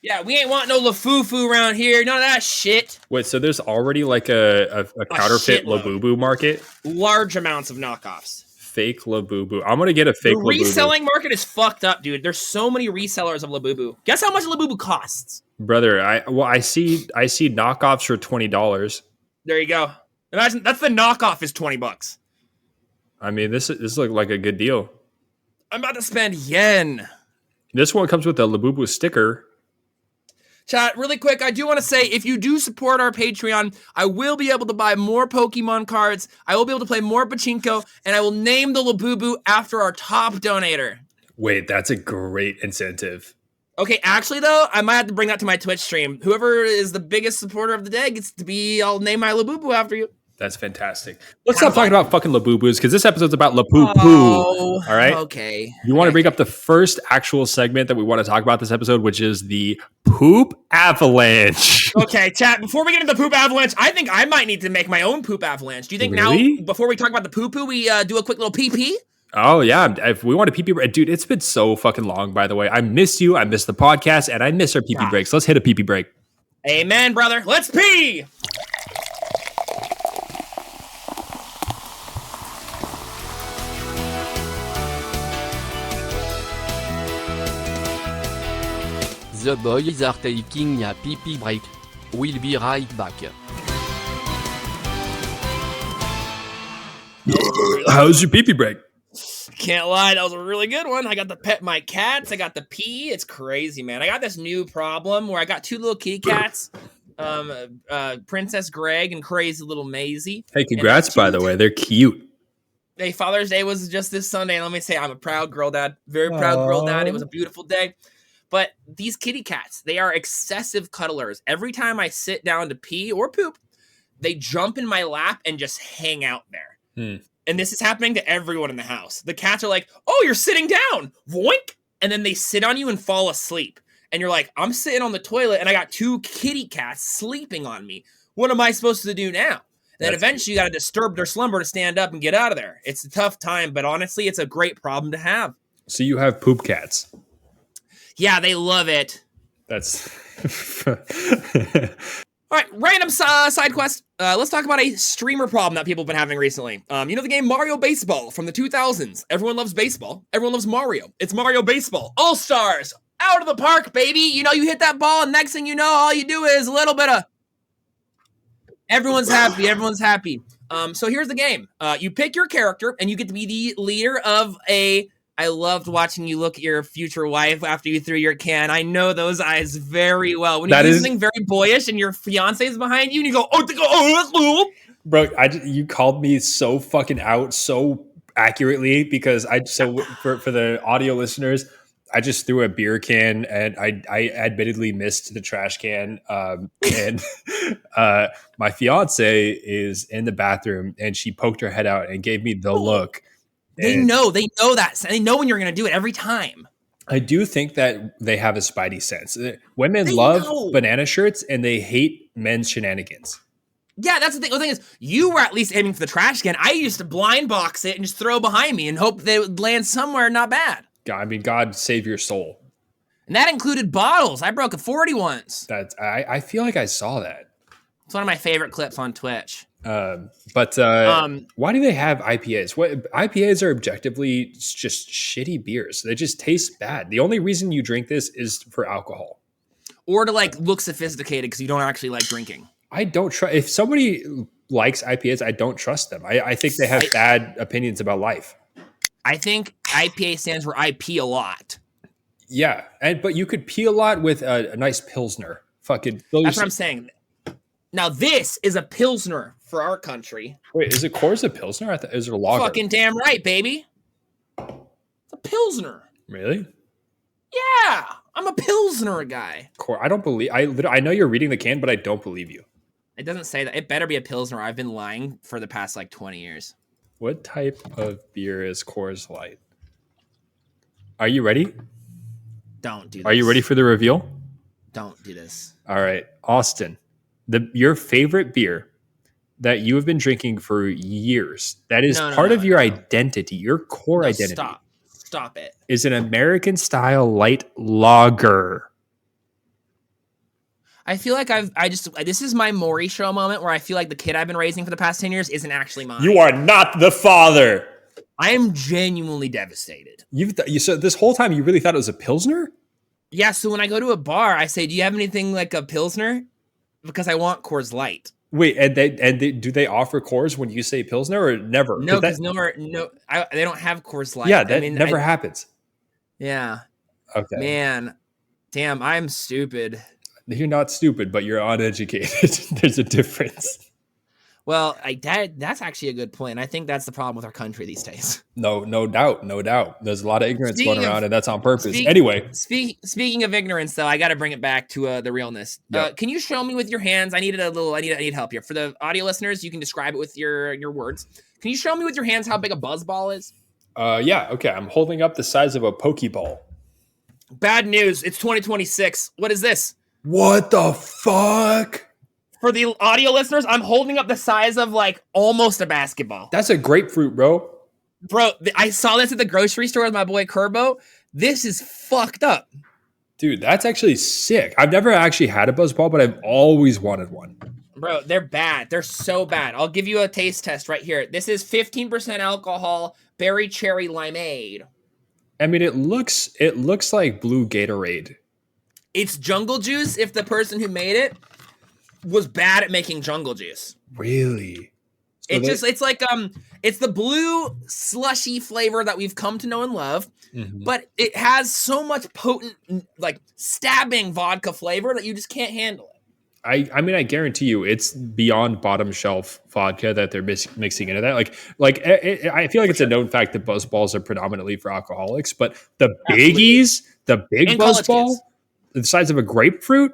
Yeah, we ain't want no Lafufu around here. None of that shit. Wait, so there's already like a counterfeit Labubu market? Large amounts of knockoffs. Fake Labubu. I'm gonna get a fake Labubu. The reselling market is fucked up, dude. There's so many resellers of Labubu. Guess how much Labubu costs? Brother, I see knockoffs for $20. There you go. Imagine that's the knockoff is $20. I mean, this looks like a good deal. I'm about to spend yen. This one comes with a Labubu sticker. Chat, really quick, I do want to say, if you do support our Patreon, I will be able to buy more Pokemon cards, I will be able to play more Pachinko, and I will name the Labubu after our top donator. Wait, that's a great incentive. Okay, actually, though, I might have to bring that to my Twitch stream. Whoever is the biggest supporter of the day gets to be, I'll name my Labubu after you. That's fantastic. Let's stop talking about fucking Labubus because this episode's about Labubu. Oh, all right. Okay. You want to bring up the first actual segment that we want to talk about this episode, which is the poop avalanche. Okay, chat. Before we get into the poop avalanche, I think I might need to make my own poop avalanche. Do you think Really? now, before we talk about the poo-poo, we do a quick little pee-pee? Oh, yeah. If we want a PeePee break, dude, it's been so fucking long, by the way. I miss you. I miss the podcast, and I miss our PeePee breaks. Let's hit a PeePee break. Amen, brother. Let's pee. The boys are taking a pee-pee break. We'll be right back. How's your PeePee break? Can't lie, that was a really good one. I got to pet my cats. I got to pee. It's crazy, man. I got this new problem where I got two little kitty cats, Princess Greg and crazy little Maisie. Hey, congrats, by the way. They're cute. Hey, Father's Day was just this Sunday, and let me say, I'm a proud girl dad. Very proud girl dad. It was a beautiful day. But these kitty cats, they are excessive cuddlers. Every time I sit down to pee or poop, they jump in my lap and just hang out there. And this is happening to everyone in the house. The cats are like, oh, you're sitting down. Voink. And then they sit on you and fall asleep. And you're like, I'm sitting on the toilet and I got two kitty cats sleeping on me. What am I supposed to do now? And then eventually you got to disturb their slumber to stand up and get out of there. It's a tough time, but honestly, it's a great problem to have. So you have poop cats. Yeah, they love it. That's... All right, random side quest. Let's talk about a streamer problem that people have been having recently. You know the game Mario Baseball from the 2000s? Everyone loves baseball. Everyone loves Mario. It's Mario Baseball. All-Stars. Out of the park, baby. You know, you hit that ball, and next thing you know, all you do is a little bit of... Everyone's happy. Everyone's happy. So here's the game. You pick your character, and you get to be the leader of a... I loved watching you look at your future wife after you threw your can. I know those eyes very well. When you do something very boyish and your fiance is behind you and you go, oh, that's cool. Bro, you called me so fucking out so accurately because for the audio listeners, I just threw a beer can and I admittedly missed the trash can. And my fiance is in the bathroom and she poked her head out and gave me the look. They know that. They know when you're going to do it every time. I do think that they have a spidey sense. Women love banana shirts and they hate men's shenanigans. Yeah, that's the thing. The thing is, you were at least aiming for the trash can. I used to blind box it and just throw behind me and hope they would land somewhere not bad. I mean, God save your soul. And that included bottles. I broke a 40 once. I feel like I saw that. It's one of my favorite clips on Twitch. But why do they have IPAs? IPAs are objectively just shitty beers. They just taste bad. The only reason you drink this is for alcohol. Or to like look sophisticated because you don't actually like drinking. I don't trust. If somebody likes IPAs, I don't trust them. I think they have bad opinions about life. I think IPA stands for IP a lot. Yeah, but you could pee a lot with a nice Pilsner. Fucking. That's what I'm saying. Now this is a Pilsner for our country. Wait, is it Coors a Pilsner? Is it a lager? Fucking damn right, baby. It's a Pilsner. Really? Yeah, I'm a Pilsner guy. I don't believe. I know you're reading the can, but I don't believe you. It doesn't say that. It better be a Pilsner. I've been lying for the past like 20 years. What type of beer is Coors Light? Are you ready? Don't do this. Are you ready for the reveal? Don't do this. All right, Austin. Your favorite beer that you have been drinking for years, that is part of your identity, your core identity. Stop it. Is an American style light lager. I feel like this is my Maury show moment where I feel like the kid I've been raising for the past 10 years isn't actually mine. You are not the father. I am genuinely devastated. So this whole time you really thought it was a Pilsner? Yeah, so when I go to a bar, I say, do you have anything like a Pilsner? Because I want Coors Light. Wait, do they offer Coors when you say Pilsner or never? No, because they don't have Coors Light. Yeah, that never happens. Yeah. Okay. Man, damn, I'm stupid. You're not stupid, but you're uneducated. There's a difference. Well, that's actually a good point. I think that's the problem with our country these days. No doubt. There's a lot of ignorance going Speaking of around, and that's on purpose. speak, Anyway, speaking of ignorance, though, I got to bring it back to the realness. Yep. Can you show me with your hands? I need help here. For the audio listeners, you can describe it with your words. Can you show me with your hands how big a BuzzBallz is? yeah, okay. I'm holding up the size of a Pokeball. Bad news. It's 2026. What is this? What the fuck? For the audio listeners, I'm holding up the size of like almost a basketball. That's a grapefruit, bro. Bro, I saw this at the grocery store with my boy Kerbo. This is fucked up. Dude, that's actually sick. I've never actually had a BuzzBall, but I've always wanted one. Bro, they're bad. They're so bad. I'll give you a taste test right here. This is 15% alcohol, berry cherry limeade. I mean, it looks like blue Gatorade. It's jungle juice if the person who made it was bad at making jungle juice. Really? So it's the blue slushy flavor that we've come to know and love, but it has so much potent, like stabbing vodka flavor that you just can't handle it. I mean, I guarantee you, it's beyond bottom shelf vodka that they're mixing into that. I feel like it's a known fact that BuzzBalls are predominantly for alcoholics, but the biggies, the big And BuzzBall, the size of a grapefruit,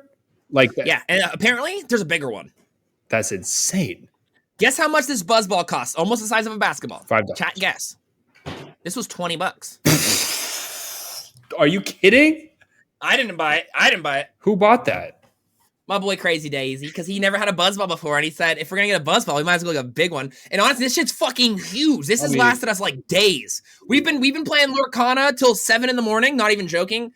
like that. Yeah, and apparently there's a bigger one. That's insane. Guess how much this BuzzBall costs? Almost the size of a basketball. $5. Chat guess. This was $20. Are you kidding? I didn't buy it. Who bought that? My boy Crazy Daisy, because he never had a BuzzBall before, and he said, if we're gonna get a BuzzBall, we might as well get a big one. And honestly, this shit's fucking huge. This has lasted us like days. We've been playing Lorcana till 7 a.m, not even joking.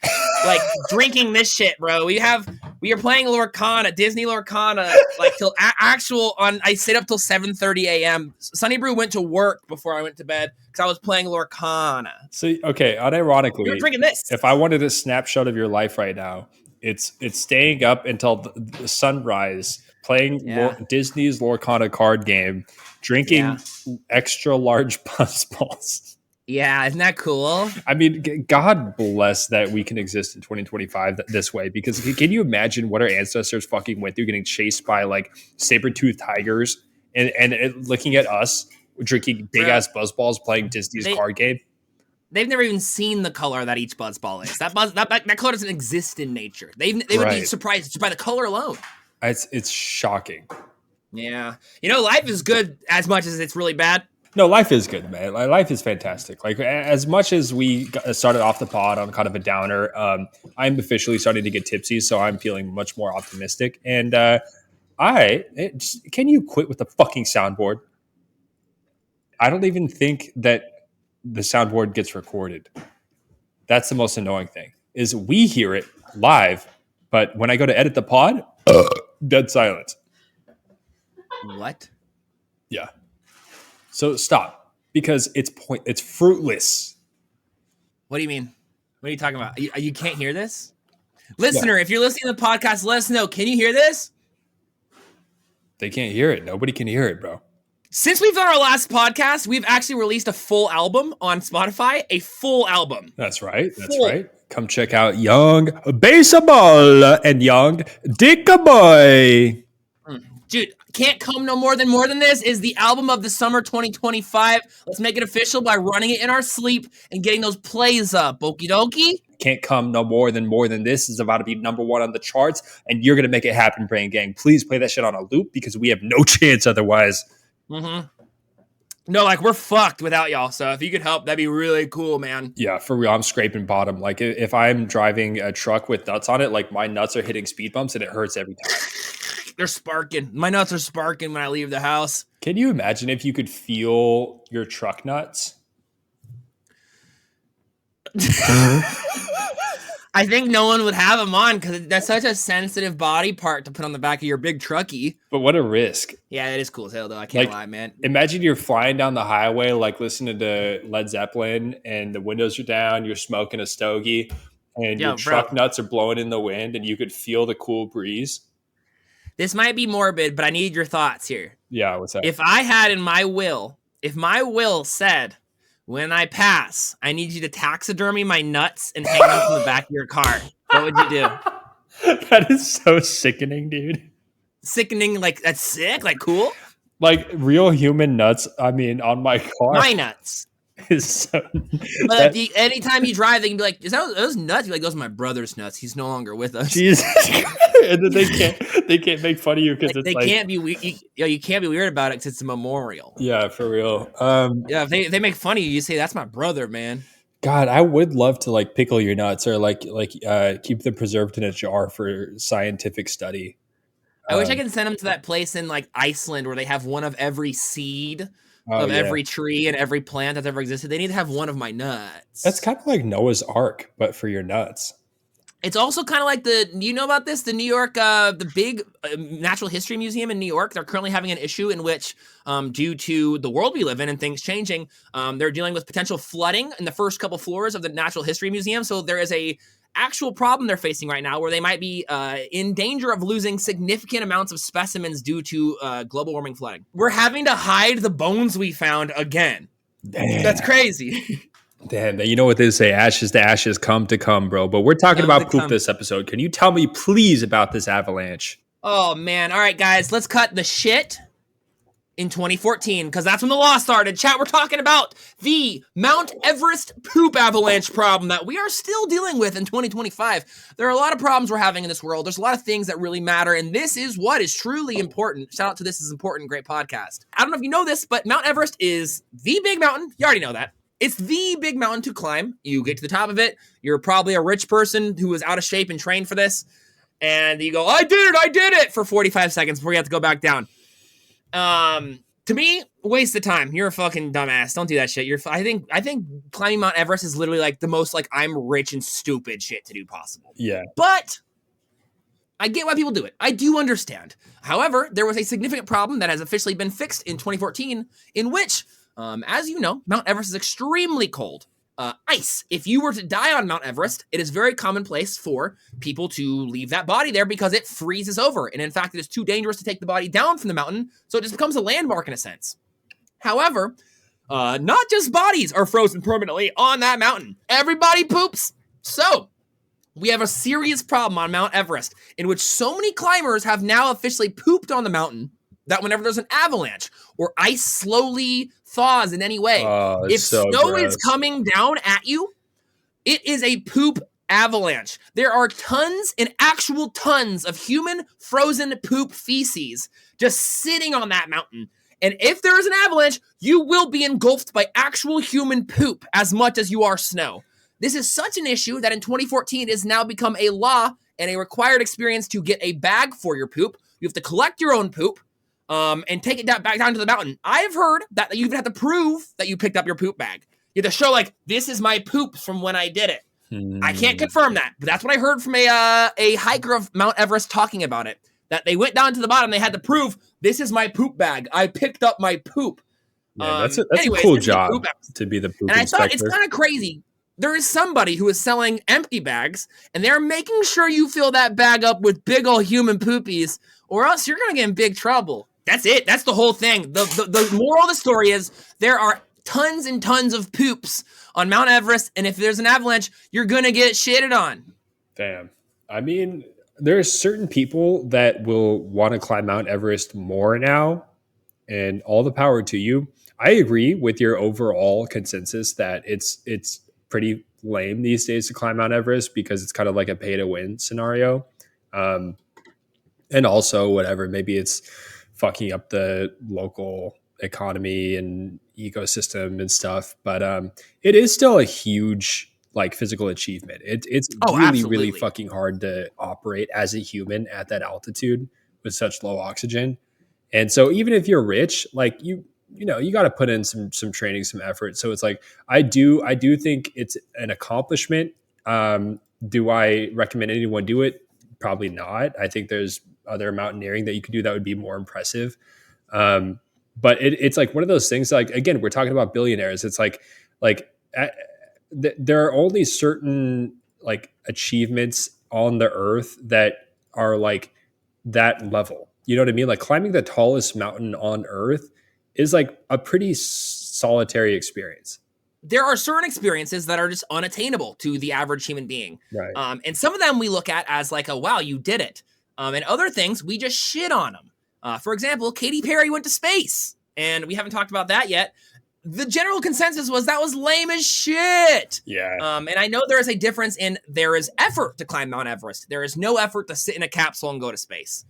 Like drinking this shit, bro. We are playing Lorcana, Disney Lorcana, like till I stayed up till 7:30 a.m. Sunny Brew went to work before I went to bed because I was playing Lorcana. So okay, unironically, You're drinking this. If I wanted a snapshot of your life right now, it's staying up until the sunrise, playing Disney's Lorcana card game, drinking extra large BuzzBalls. Yeah, isn't that cool? I mean, God bless that we can exist in 2025 this way, because can you imagine what our ancestors fucking went through, getting chased by like saber-toothed tigers and looking at us drinking big-ass BuzzBalls playing Disney's card game? They've never even seen the color that each BuzzBall is. That color doesn't exist in nature. They would be surprised just by the color alone. It's shocking. Yeah. Life is good as much as it's really bad. No, life is good, man. Life is fantastic. Like, as much as we started off the pod on kind of a downer, I'm officially starting to get tipsy, so I'm feeling much more optimistic. And can you quit with the fucking soundboard? I don't even think that the soundboard gets recorded. That's the most annoying thing, is we hear it live, but when I go to edit the pod, dead silence. What? Yeah. So stop, because it's fruitless. What do you mean? What are you talking about? You can't hear this? Listener, if you're listening to the podcast, let us know. Can you hear this? They can't hear it. Nobody can hear it, bro. Since we've done our last podcast, we've actually released a full album on Spotify. A full album. That's right. Right. Come check out Young Baseball and Young Dicka Boy. Dude, Can't Come No More Than This is the album of the summer 2025. Let's make it official by running it in our sleep and getting those plays up. Okie dokie. Can't Come No More Than This is about to be number 1 on the charts, and you're going to make it happen, Brain Gang. Please play that shit on a loop, because we have no chance otherwise. Mm-hmm. No, like, we're fucked without y'all. So if you could help, that'd be really cool, man. Yeah, for real. I'm scraping bottom. Like, if I'm driving a truck with nuts on it, like, my nuts are hitting speed bumps and it hurts every time. They're sparking. My nuts are sparking when I leave the house. Can you imagine if you could feel your truck nuts? I think no one would have them on, because that's such a sensitive body part to put on the back of your big truckie. But what a risk. Yeah, it is cool as hell, though. I can't lie, man. Imagine you're flying down the highway, like listening to Led Zeppelin, and the windows are down, you're smoking a stogie, and your truck nuts are blowing in the wind, and you could feel the cool breeze. This might be morbid, but I need your thoughts here. Yeah, what's that? If I had in my will, if my will said, when I pass, I need you to taxidermy my nuts and hang them from the back of your car, what would you do? That is so sickening, dude. Sickening, like, that's sick, like, cool? Like real human nuts. I mean, on my car My nuts. is so. But anytime you drive, they can be like, "Is that those nuts?" You're like, "Those are my brother's nuts. He's no longer with us." Jesus, and then they can't make fun of you because Like, it's they can't be you can't be weird about it because it's a memorial. Yeah, for real. Yeah, if they make fun of you, you say that's my brother, man. God, I would love to like pickle your nuts or keep them preserved in a jar for scientific study. I wish I could send them to that place in like Iceland where they have one of every seed of every tree and every plant that's ever existed. They need to have one of my nuts. That's kind of like Noah's Ark, but for your nuts. It's also kind of like you know about this? The New York, the big Natural History Museum in New York, they're currently having an issue in which, due to the world we live in and things changing, they're dealing with potential flooding in the first couple floors of the Natural History Museum. So there is a actual problem they're facing right now where they might be in danger of losing significant amounts of specimens due to global warming flooding. We're having to hide the bones we found again. Damn. That's crazy. Damn, you know what they say, ashes to ashes, come to come, bro. But we're talking about poop this episode. Can you tell me, please, about this avalanche? Oh, man. All right, guys, let's cut the shit in 2014, because that's when the law started. Chat, we're talking about the Mount Everest poop avalanche problem that we are still dealing with in 2025. There are a lot of problems we're having in this world. There's a lot of things that really matter, and this is what is truly important. Shout out to This Is Important, great podcast. I don't know if you know this, but Mount Everest is the big mountain. You already know that. It's the big mountain to climb. You get to the top of it. You're probably a rich person who is out of shape and trained for this. And you go, I did it for 45 seconds before you have to go back down. To me, waste of time. You're a fucking dumbass. Don't do that shit. I think climbing Mount Everest is literally like the most like I'm rich and stupid shit to do possible. Yeah. But I get why people do it. I do understand. However, there was a significant problem that has officially been fixed in 2014 in which, as you know, Mount Everest is extremely cold. Ice. If you were to die on Mount Everest, it is very commonplace for people to leave that body there because it freezes over. And in fact, it is too dangerous to take the body down from the mountain, so it just becomes a landmark in a sense. However, not just bodies are frozen permanently on that mountain. Everybody poops. So, we have a serious problem on Mount Everest in which so many climbers have now officially pooped on the mountain that whenever there's an avalanche or ice slowly thaws in any way, if so snow gross. is coming down at you, it is a poop avalanche. There are tons and actual tons of human frozen poop feces just sitting on that mountain. And if there is an avalanche, you will be engulfed by actual human poop as much as you are snow. This is such an issue that in 2014 it has now become a law and a required experience to get a bag for your poop. You have to collect your own poop. And take it back down to the mountain. I've heard that you even have to prove that you picked up your poop bag. You have to show, like, this is my poop from when I did it. I can't confirm that, but that's what I heard from a hiker of Mount Everest talking about it. That they went down to the bottom, they had to prove, this is my poop bag. I picked up my poop. Yeah, that's a cool job to be the poop and inspector. I thought it's kind of crazy. There is somebody who is selling empty bags, and they're making sure you fill that bag up with big old human poopies, or else you're going to get in big trouble. That's it. That's the whole thing. The moral of the story is there are tons and tons of poops on Mount Everest, and if there's an avalanche, you're going to get shitted on. Damn. I mean, there are certain people that will want to climb Mount Everest more now, and all the power to you. I agree with your overall consensus that it's pretty lame these days to climb Mount Everest because it's kind of like a pay-to-win scenario. And also, whatever, maybe it's fucking up the local economy and ecosystem and stuff. But it is still a huge like physical achievement. It's really fucking hard to operate as a human at that altitude with such low oxygen. And so even if you're rich, like you got to put in some training, some effort. So it's like, I do think it's an accomplishment. Do I recommend anyone do it? Probably not. I think there's other mountaineering that you could do that would be more impressive. But it's like one of those things, like, again, we're talking about billionaires. It's like there are only certain like achievements on the earth that are like that level. You know what I mean? Like climbing the tallest mountain on earth is like a pretty solitary experience. There are certain experiences that are just unattainable to the average human being. Right. And some of them we look at as like, wow, you did it. And other things, we just shit on them. For example, Katy Perry went to space, and we haven't talked about that yet. The general consensus was that was lame as shit. Yeah. And I know there is a difference in there is effort to climb Mount Everest. There is no effort to sit in a capsule and go to space.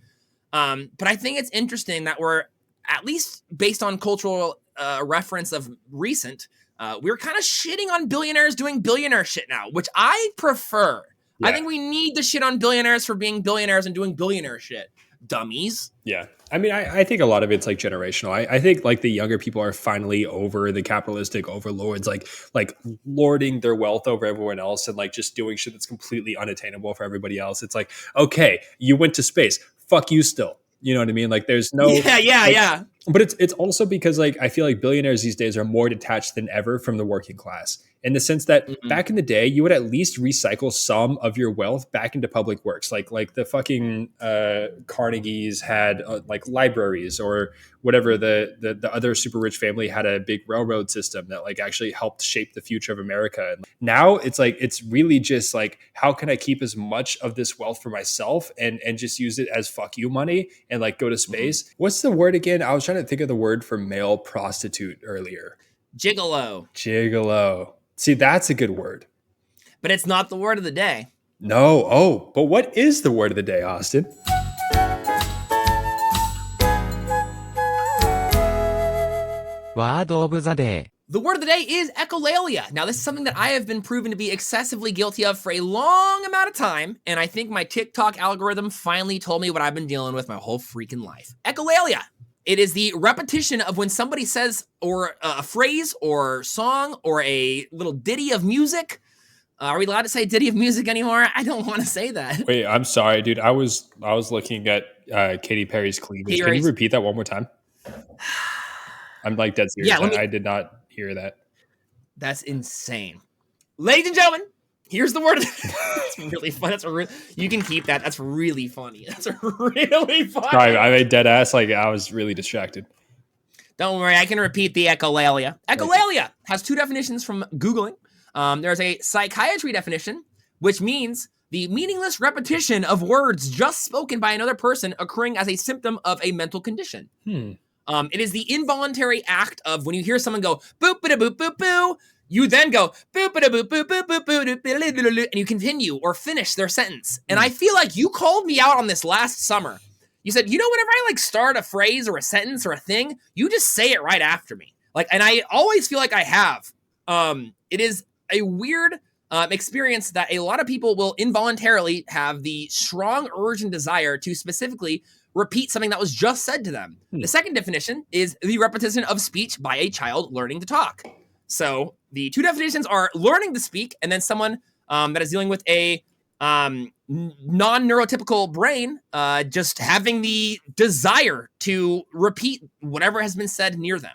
But I think it's interesting that we're, at least based on cultural reference of recent, we're kind of shitting on billionaires doing billionaire shit now, which I prefer. Yeah. I think we need to shit on billionaires for being billionaires and doing billionaire shit. Dummies. Yeah. I mean, I think a lot of it's like generational. I think like the younger people are finally over the capitalistic overlords, like lording their wealth over everyone else and like just doing shit that's completely unattainable for everybody else. It's like, okay, you went to space. Fuck you still. You know what I mean? Like there's no Yeah. But it's also because like I feel like billionaires these days are more detached than ever from the working class, in the sense that back in the day you would at least recycle some of your wealth back into public works, like the fucking Carnegies had like libraries, or whatever the other super rich family had a big railroad system that like actually helped shape the future of America. And now it's like it's really just like, how can I keep as much of this wealth for myself and just use it as fuck you money and like go to space. What's the word again? I was trying to think of the word for male prostitute earlier. Gigolo. See, that's a good word. But it's not the word of the day. No. Oh, but what is the word of the day, Austin? Word of the day. The word of the day is echolalia. Now, this is something that I have been proven to be excessively guilty of for a long amount of time, and I think my TikTok algorithm finally told me what I've been dealing with my whole freaking life. Echolalia. It is the repetition of when somebody says or a phrase or song or a little ditty of music. Are we allowed to say ditty of music anymore? I don't want to say that. Wait, I'm sorry, dude. I was looking at Katy Perry's cleavage. Can you repeat that one more time? I'm like dead serious. Yeah, I did not hear that. That's insane. Ladies and gentlemen, here's the word. That's really fun. You can keep that. That's really funny. That's really funny. Sorry, I made dead ass. Like I was really distracted. Don't worry. I can repeat the echolalia. Echolalia has two definitions from Googling. There's a psychiatry definition, which means the meaningless repetition of words just spoken by another person occurring as a symptom of a mental condition. It is the involuntary act of when you hear someone go boop ba boop boop boo, you then go boop ba boop boop boop boop boop, and you continue or finish their sentence. And I feel like you called me out on this last summer. You said, you know, whenever I like start a phrase or a sentence or a thing, you just say it right after me. Like, and I always feel like I have. It is a weird experience that a lot of people will involuntarily have the strong urge and desire to specifically repeat something that was just said to them. The second definition is the repetition of speech by a child learning to talk. So the two definitions are learning to speak and then someone that is dealing with a non-neurotypical brain just having the desire to repeat whatever has been said near them.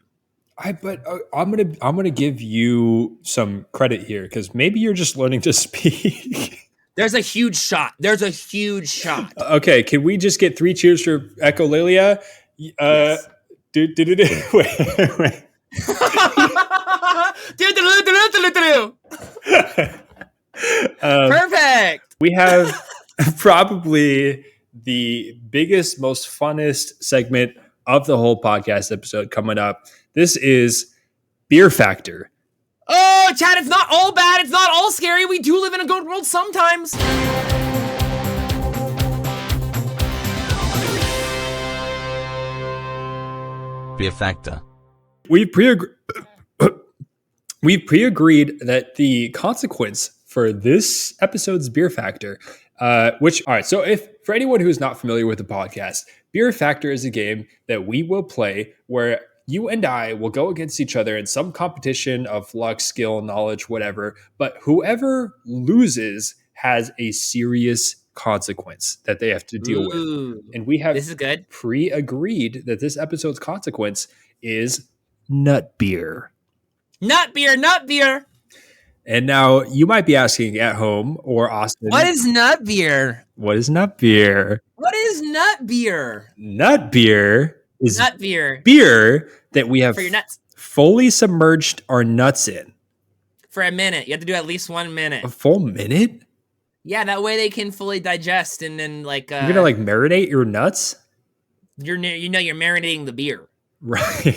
But I'm gonna give you some credit here because maybe you're just learning to speak. There's a huge shot. Okay, can we just get 3 cheers for Echolalia? Yes. Wait. Perfect. We have probably the biggest, most funnest segment of the whole podcast episode coming up. This is Beer Factor. Oh, Chad, it's not all bad. It's not all scary. We do live in a good world sometimes. Beer Factor. We've pre-agreed that the consequence for this episode's Beer Factor, all right, so if for anyone who is not familiar with the podcast, Beer Factor is a game that we will play where you and I will go against each other in some competition of luck, skill, knowledge, whatever, but whoever loses has a serious consequence that they have to deal with. And we have this is good. Pre-agreed that this episode's consequence is nut beer. Nut beer. And now you might be asking at home or Austin, what is nut beer? What is nut beer? What is nut beer? Nut beer is nut beer. Beer that we have for your nuts. Fully submerged our nuts in. For a minute. You have to do at least 1 minute. A full minute? Yeah, that way they can fully digest and then like... You're going to like marinate your nuts? you're marinating the beer. Right.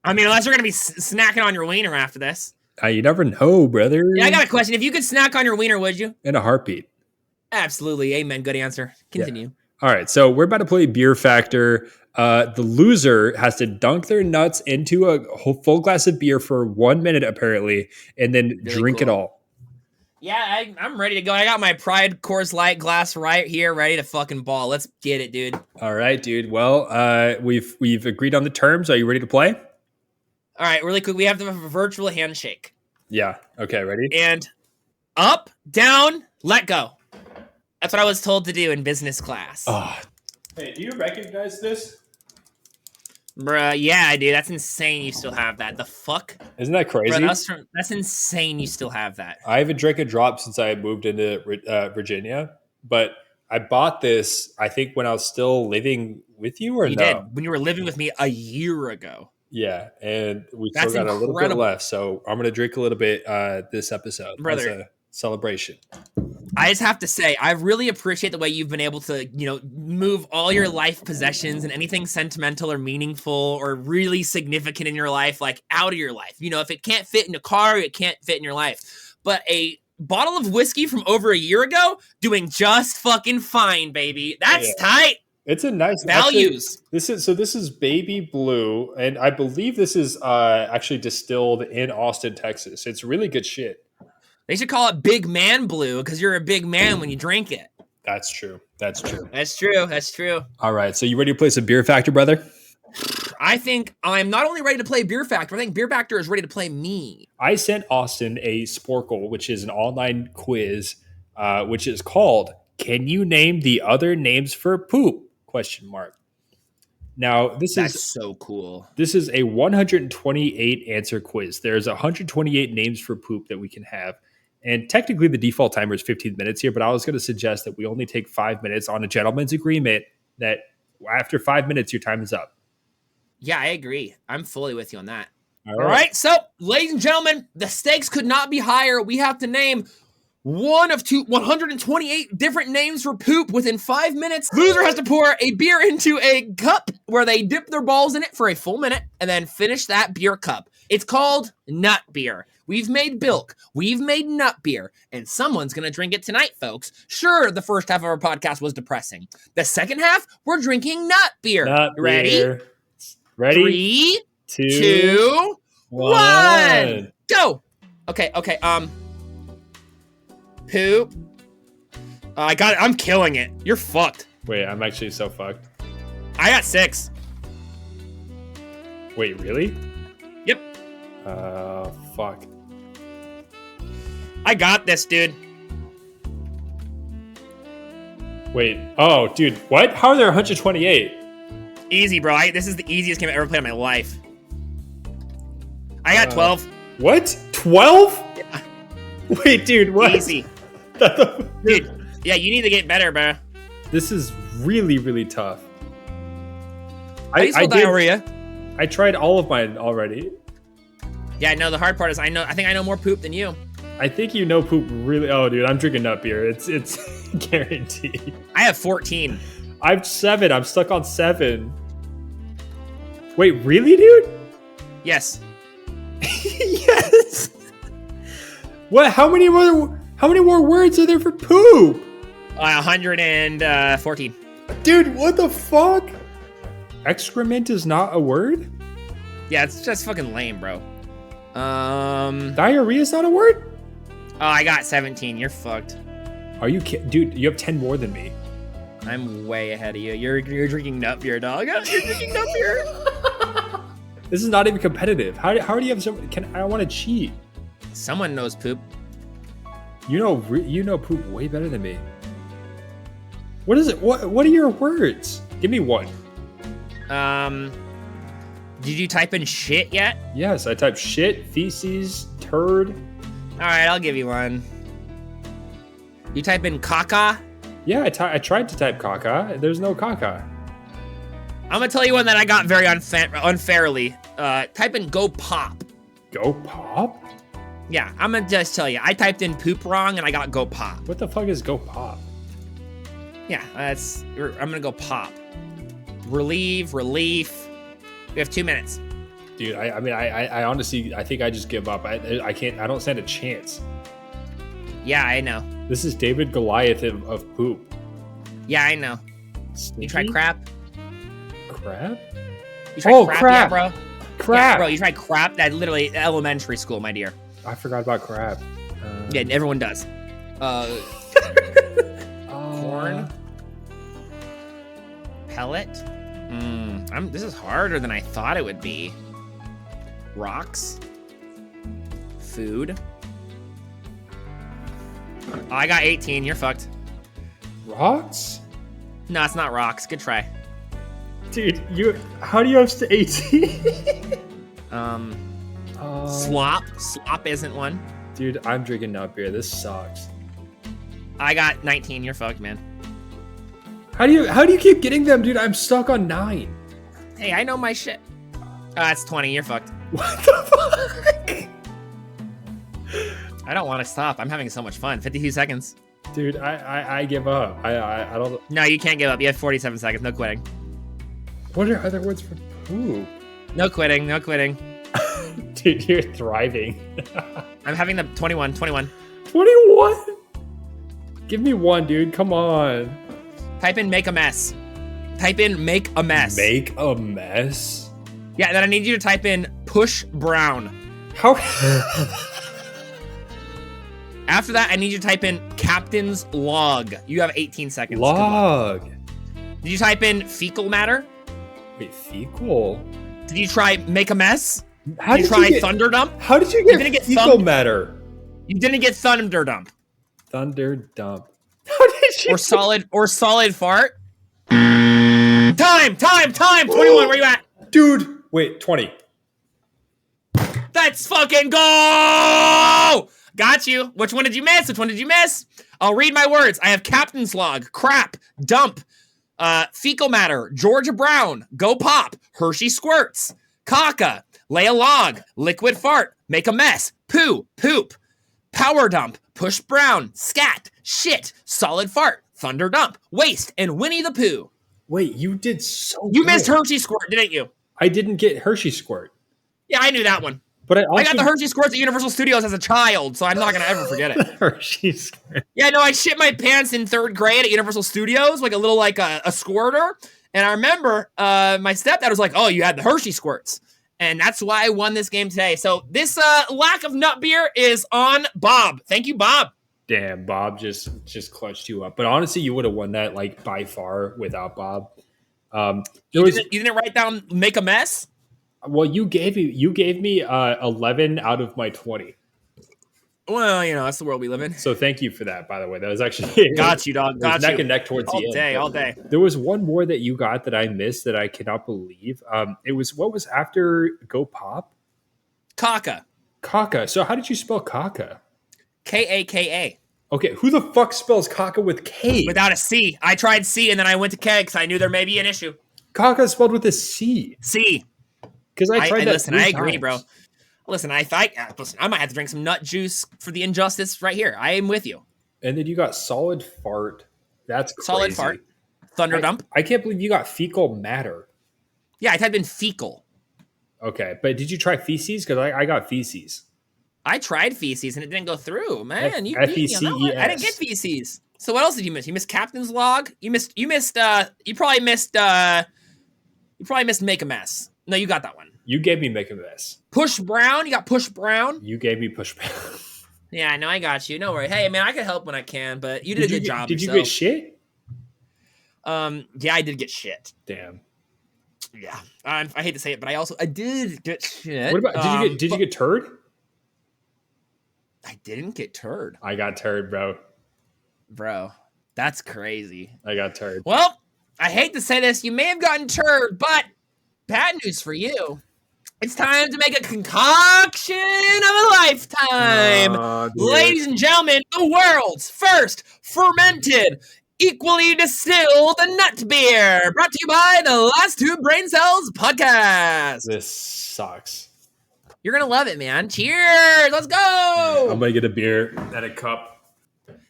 I mean, unless you're gonna be snacking on your wiener after this. You never know, brother. Yeah, I got a question. If you could snack on your wiener, would you? In a heartbeat. Absolutely. Amen. Good answer. Continue. All right, so we're about to play Beer Factor. The loser has to dunk their nuts into a full glass of beer for 1 minute, apparently, and then drink it all. Yeah, I'm ready to go. I got my Pride Coors Light glass right here, ready to fucking ball. Let's get it, dude. All right, dude. Well, we've agreed on the terms. Are you ready to play? All right, really quick. We have to have a virtual handshake. Yeah. Okay, ready? And up, down, let go. That's what I was told to do in business class. Oh. Hey, do you recognize this? Bruh, yeah, I do. That's insane you still have that. The fuck? Isn't that crazy? Bruh, that's insane you still have that. I haven't drank a drop since I moved into Virginia, but I bought this, I think, when I was still living with you, or you no? did. When you were living with me a year ago. Yeah, and we That's still got a little bit incredible. left, so I'm going to drink a little bit this episode Brother. as a celebration. I just have to say, I really appreciate the way you've been able to, move all your life possessions and anything sentimental or meaningful or really significant in your life, like out of your life. If it can't fit in a car, it can't fit in your life. But a bottle of whiskey from over a year ago, doing just fucking fine, baby. That's tight. It's a nice values. Actually, this is Baby Blue, and I believe this is actually distilled in Austin, Texas. It's really good shit. They should call it Big Man Blue because you're a big man when you drink it. That's true. That's true. That's true. That's true. All right. So you ready to play some Beer Factor, brother? I think I'm not only ready to play Beer Factor, I think Beer Factor is ready to play me. I sent Austin a Sporcle, which is an online quiz, which is called "Can you name the other names for poop?" ? Now, That's so cool. This is a 128 answer quiz. There's 128 names for poop that we can have. And technically the default timer is 15 minutes here, but I was going to suggest that we only take 5 minutes on a gentleman's agreement that after 5 minutes, your time is up. Yeah, I agree. I'm fully with you on that. All right. So, ladies and gentlemen, the stakes could not be higher. We have to name 128 different names for poop within 5 minutes. Loser has to pour a beer into a cup where they dip their balls in it for a full minute and then finish that beer cup. It's called nut beer. We've made bilk. We've made nut beer. And someone's going to drink it tonight, folks. Sure, the first half of our podcast was depressing. The second half, we're drinking nut beer. Ready? Beer. Ready? 3, 2, 1. Go. Okay. Poop. I got it. I'm killing it. You're fucked. Wait, I'm actually so fucked. I got 6. Wait, really? Yep. Fuck. I got this, dude. Wait. Oh, dude. What? How are there 128? Easy, bro. This is the easiest game I've ever played in my life. I got 12. What? 12? Yeah. Wait, dude. What? Easy. Dude. Yeah, you need to get better, bro. This is really, really tough. I diarrhea. I tried all of mine already. Yeah, no, the hard part is I think I know more poop than you. I think you know poop really. Oh, dude, I'm drinking nut beer. It's guaranteed. I have 14. I have 7. I'm stuck on 7. Wait, really, dude? Yes. Yes. What? How many more words are there for poop? 114. Dude, what the fuck? Excrement is not a word? Yeah, it's just fucking lame, bro. Diarrhea is not a word? Oh, I got 17. You're fucked. Are you kidding? Dude, you have 10 more than me. I'm way ahead of you. You're drinking nut beer, dog. You're drinking nut beer. This is not even competitive. How do you have so? I want to cheat. Someone knows poop. You know poop way better than me. What is it? What are your words? Give me one. Did you type in shit yet? Yes, I typed shit, feces, turd. All right, I'll give you one. You type in caca? Yeah, I tried to type caca. There's no caca. I'm gonna tell you one that I got very unfairly. Type in go pop. Go pop? Yeah, I'm gonna just tell you. I typed in poop wrong and I got go pop. What the fuck is go pop? Yeah, I'm gonna go pop. Relief. We have 2 minutes. Dude, I honestly, I think I just give up. I can't. I don't stand a chance. Yeah, I know. This is David Goliath of poop. Yeah, I know. Stinky? You tried crap? Crap? You tried crap? Crap. Yeah, bro. Crap. Yeah, bro, you tried crap? That literally elementary school, my dear. I forgot about crap. Yeah, everyone does. Corn? Pellet? This is harder than I thought it would be. Rocks? Food? Oh, I got 18. You're fucked. Rocks? No, it's not rocks. Good try. Dude, how do you have 18? Slop. Slop isn't one. Dude, I'm drinking nut beer. This sucks. I got 19. You're fucked, man. How do you keep getting them, dude? I'm stuck on 9. Hey, I know my shit. It's 20. You're fucked. What the fuck? I don't want to stop. I'm having so much fun. 52 seconds. Dude, I give up. I don't. No, you can't give up. You have 47 seconds. No quitting. What are other words for poop? No quitting. No quitting. Dude, you're thriving. I'm having the 21. 21? Give me one, dude. Come on. Type in make a mess. Type in make a mess. Make a mess? Yeah, then I need you to type in push brown. How? After that, I need you to type in captain's log. You have 18 seconds. Log. Did you type in fecal matter? Wait, fecal? Did you try make a mess? How did you try thunder dump? How did you get fecal matter? You didn't get thunder dump. Thunder dump. How did you? Or solid fart. Time. 21. Where you at? Dude, wait, 20. Let's fucking go! Got you. Which one did you miss? I'll read my words. I have captain's log, crap, dump, fecal matter, Georgia Brown, go pop, Hershey squirts, caca, lay a log, liquid fart, make a mess, poo, poop, power dump, push brown, scat, shit, solid fart, thunder dump, waste, and Winnie the Pooh. Wait, you did so You good. missed Hershey squirt, didn't you? I didn't get Hershey squirt. Yeah, I knew that one. But I got the Hershey squirts at Universal Studios as a child, so I'm not gonna ever forget it. Hershey squirt. Yeah, no, I shit my pants in 3rd grade at Universal Studios, like a little a squirter. And I remember my stepdad was like, "Oh, you had the Hershey squirts," and that's why I won this game today. So this lack of nut beer is on Bob. Thank you, Bob. Damn, Bob just clutched you up. But honestly, you would have won that like by far without Bob. You didn't write down make a mess. Well, you gave me 11 out of my 20. Well, that's the world we live in. So thank you for that, by the way. That was actually got you, dog. Got you. Neck and neck towards the end. All day. There was one more that you got that I missed that I cannot believe. It was what was after Go Pop? Caca. Caca. So how did you spell caca? K-A-K-A. Okay, who the fuck spells caca with K? Without a C. I tried C and then I went to K because I knew there may be an issue. Caca is spelled with a C. C. Because I tried that. Listen, I agree, bro. Listen, I might have to drink some nut juice for the injustice right here. I am with you. And then you got solid fart. That's crazy. Solid fart. Thunder dump. I can't believe you got fecal matter. Yeah, I typed in fecal. Okay, but did you try feces? Because I got feces. I tried feces and it didn't go through. Man, you F-E-C-E-S. beat me on that one. I didn't get feces. So what else did you miss? You missed captain's log. You probably missed make a mess. No, you got that one. You gave me make a mess. Push brown. You got push brown. You gave me push brown. Yeah, I know. I got you. No worry. Hey, man, I can help when I can, but you did a good job. Did you get shit? Yeah, I did get shit. Damn. Yeah, I hate to say it, but I did get shit. What about did you get turd? I didn't get turd. I got turd, bro. Bro, that's crazy. I got turd. Well, I hate to say this. You may have gotten turd, but bad news for you. It's time to make a concoction of a lifetime. Ladies and gentlemen, the world's first fermented, equally distilled nut beer. Brought to you by the Last Two Brain Cells podcast. This sucks. You're going to love it, man. Cheers. Let's go. I'm going to get a beer and a cup.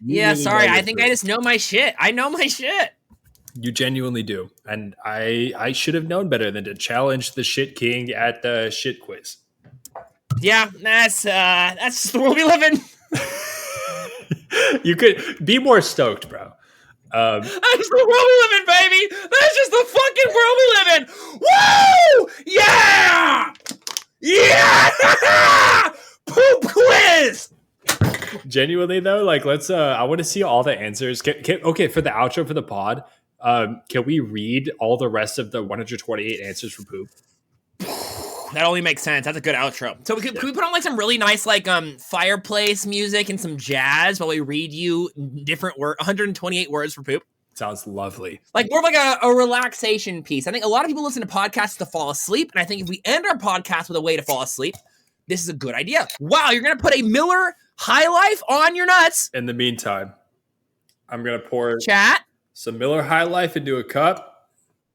Yeah, sorry. I think I just know my shit. I know my shit. You genuinely do. And I should have known better than to challenge the shit king at the shit quiz. Yeah, that's just the world we live in. You could be more stoked, bro. That's the world we live in, baby. That's just the fucking world we live in. Woo! Yeah! Yeah! Poop quiz! Genuinely though, like let's I want to see all the answers. Okay, for the outro for the pod, can we read all the rest of the 128 answers for poop? That only makes sense. That's a good outro. So can we put on like some really nice like fireplace music and some jazz while we read you different 128 words for poop? Sounds lovely. Like more of like a relaxation piece. I think a lot of people listen to podcasts to fall asleep, and I think if we end our podcast with a way to fall asleep, this is a good idea. Wow, you're gonna put a Miller High Life on your nuts. In the meantime, I'm gonna pour some Miller High Life into a cup.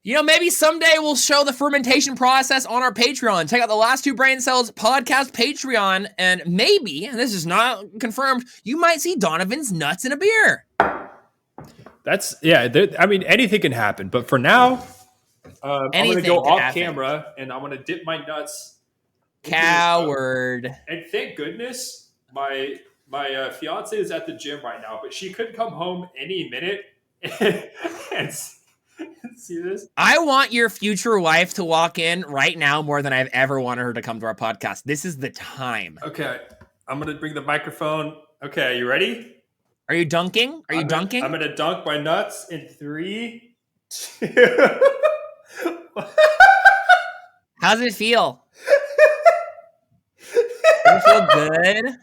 You know, maybe someday we'll show the fermentation process on our Patreon. Check out the Last Two Brain Cells podcast Patreon, and maybe, and this is not confirmed, you might see Donovan's nuts in a beer. That's, I mean, anything can happen. But for now, I'm going to go off camera, and I'm going to dip my nuts. Coward. And thank goodness my fiance is at the gym right now, but she could come home any minute and see this. I want your future wife to walk in right now more than I've ever wanted her to come to our podcast. This is the time. Okay. I'm going to bring the microphone. Okay. You ready? Are you dunking? I'm going to dunk my nuts in 3, 2. How's it feel? Does it feel good?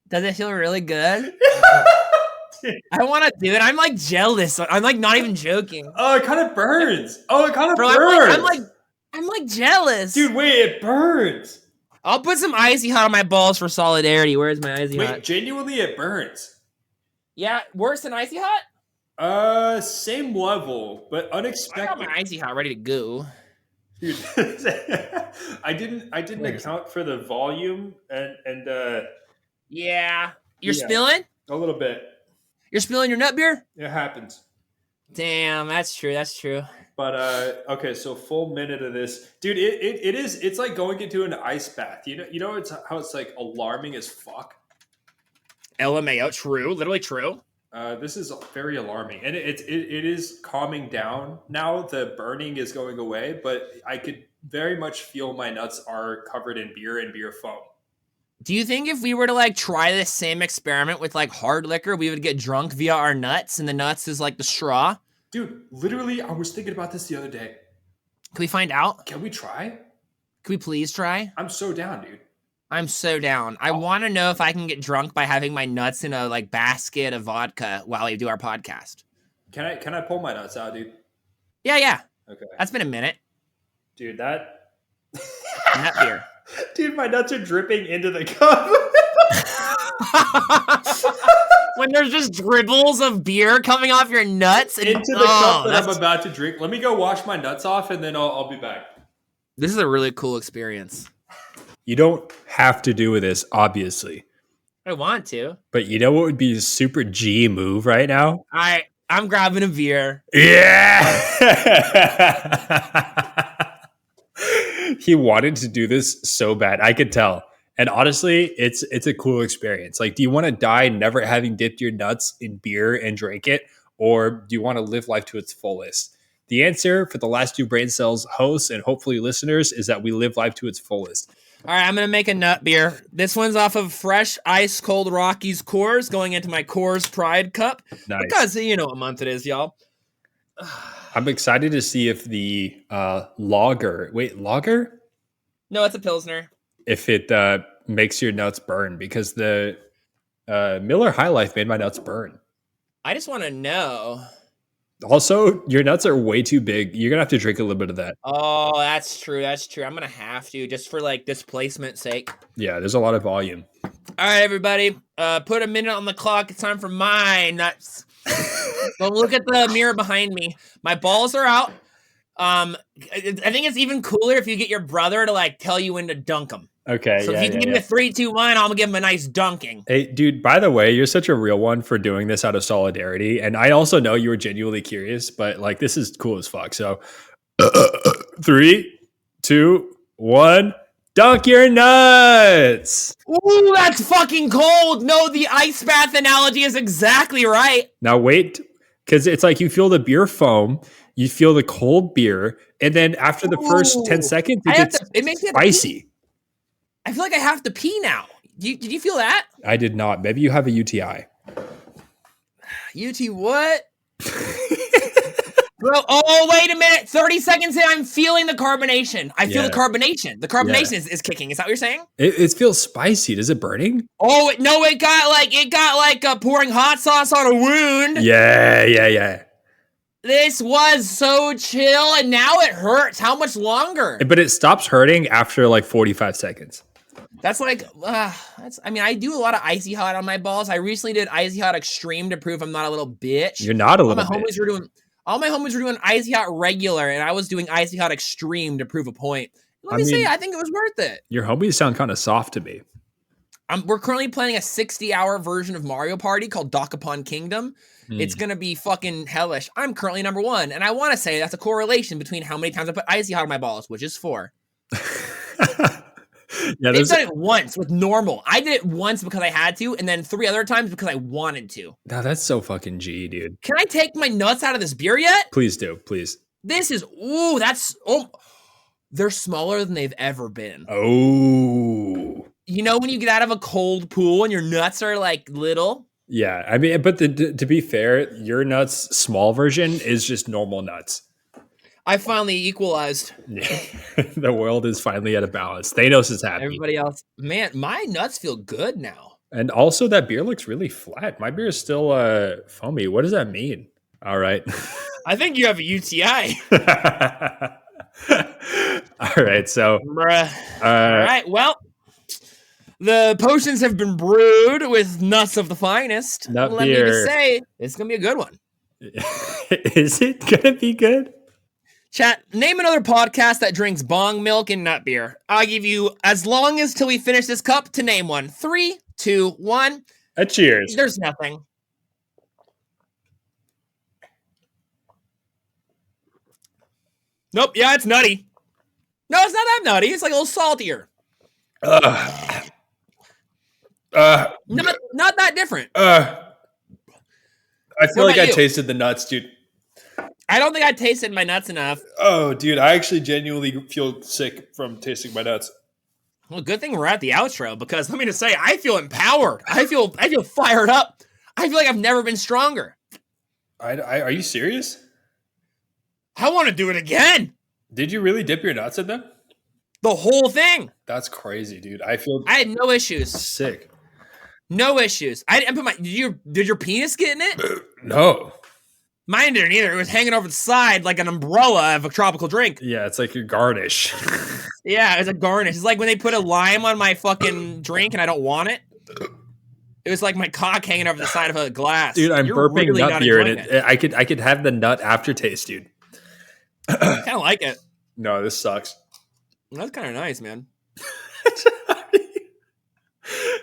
Does it feel really good? I want to do it. I'm like jealous. I'm like not even joking. Oh, it kind of burns. Bro, burns. I'm like jealous. Dude, wait, it burns. I'll put some icy hot on my balls for solidarity. Where's my icy hot? Wait, genuinely it burns. Yeah, worse than icy hot? Same level, but unexpected. I got my icy hot ready to go. Dude, I didn't account for the volume and yeah. You're spilling? A little bit. You're spilling your nut beer? It happens. Damn, that's true. But okay, so full minute of this. Dude, it's like going into an ice bath. You know how it's like alarming as fuck. LMAO, true, literally true. This is very alarming, and it is calming down now. The burning is going away, but I could very much feel my nuts are covered in beer and beer foam. Do you think if we were to like try this same experiment with like hard liquor, we would get drunk via our nuts, and the nuts is like the straw? Dude, literally, I was thinking about this the other day. Can we find out? Can we try? Can we please try? I'm so down, dude. I'm so down. I want to know if I can get drunk by having my nuts in a like basket of vodka while we do our podcast. Can I pull my nuts out, dude? Yeah. Okay. That's been a minute. Dude, that nut beer. Dude, my nuts are dripping into the cup. When there's just dribbles of beer coming off your nuts and into the cup that I'm about to drink. Let me go wash my nuts off, and then I'll be back. This is a really cool experience. You don't have to do with this, obviously. I want to. But you know what would be a super G move right now? I'm grabbing a beer. Yeah! He wanted to do this so bad. I could tell. And honestly, it's a cool experience. Like, do you want to die never having dipped your nuts in beer and drank it? Or do you want to live life to its fullest? The answer for the Last Two Brain Cells hosts and hopefully listeners is that we live life to its fullest. All right, I'm going to make a nut beer. This one's off of fresh, ice-cold Rockies Coors going into my Coors Pride cup. Nice. Because you know what month it is, y'all. I'm excited to see if the lager... Wait, lager? No, it's a Pilsner. If it makes your nuts burn, because the Miller High Life made my nuts burn. I just want to know... Also, your nuts are way too big. You're going to have to drink a little bit of that. Oh, that's true. I'm going to have to, just for, like, displacement sake. Yeah, there's a lot of volume. All right, everybody. Put a minute on the clock. It's time for my nuts. Don't look at the mirror behind me. My balls are out. I think it's even cooler if you get your brother to, like, tell you when to dunk them. Okay. So if you give me a 3, 2, 1, I'm gonna give him a nice dunking. Hey, dude, by the way, you're such a real one for doing this out of solidarity. And I also know you were genuinely curious, but like this is cool as fuck. So 3, 2, 1, dunk your nuts. Ooh, that's fucking cold. No, the ice bath analogy is exactly right. Now wait, because it's like you feel the beer foam, you feel the cold beer, and then after the first 10 seconds, it makes it spicy. I feel like I have to pee now. Did you feel that? I did not. Maybe you have a UTI. UT what? Bro, oh, wait a minute. 30 seconds in, I'm feeling the carbonation. I feel the carbonation. The carbonation is kicking. Is that what you're saying? It feels spicy. Is it burning? Oh, no, it got like pouring hot sauce on a wound. Yeah. This was so chill, and now it hurts. How much longer? But it stops hurting after like 45 seconds. That's like, I do a lot of icy hot on my balls. I recently did icy hot extreme to prove I'm not a little bitch. You're not a little bitch. All my homies were doing icy hot regular, and I was doing icy hot extreme to prove a point. Let me say, I think it was worth it. Your homies sound kind of soft to me. We're currently playing a 60-hour version of Mario Party called Dokapon Kingdom. It's going to be fucking hellish. I'm currently number 1, and I want to say that's a correlation between how many times I put icy hot on my balls, which is 4. They've done it once with normal. I did it once because I had to, and then 3 other times because I wanted to. Now that's so fucking G, dude. Can I take my nuts out of this beer yet? Please do, please. This is, they're smaller than they've ever been. Oh. You know when you get out of a cold pool and your nuts are like little? Yeah, I mean, but to be fair, your nuts small version is just normal nuts. I finally equalized. The world is finally at a balance. Thanos is happy. Everybody else, man, my nuts feel good now. And also, that beer looks really flat. My beer is still foamy. What does that mean? All right. I think you have a UTI. All right. So, bruh. All right. Well, the potions have been brewed with nuts of the finest. Let me just say, it's going to be a good one. Is it going to be good? Chat, name another podcast that drinks bong milk and nut beer. I'll give you as long as till we finish this cup to name one. 3, 2, 1. A cheers. There's nothing. Nope. Yeah, it's nutty. No, it's not that nutty. It's like a little saltier. Not that different. I feel like I tasted the nuts, dude. I don't think I tasted my nuts enough. Oh, dude, I actually genuinely feel sick from tasting my nuts. Well, good thing we're at the outro, because let me just say, I feel empowered. I feel fired up. I feel like I've never been stronger. Are you serious? I want to do it again. Did you really dip your nuts in them? The whole thing. That's crazy, dude. I had no issues. Sick. No issues. I didn't put my. Did your penis get in it? No. Mine didn't either. It was hanging over the side like an umbrella of a tropical drink. Yeah, it's like your garnish. Yeah, it was a garnish. It's like when they put a lime on my fucking drink and I don't want it. It was like my cock hanging over the side of a glass. Dude, I'm burping really nut beer in it. I could have the nut aftertaste, dude. I kind of like it. No, this sucks. That's kind of nice, man.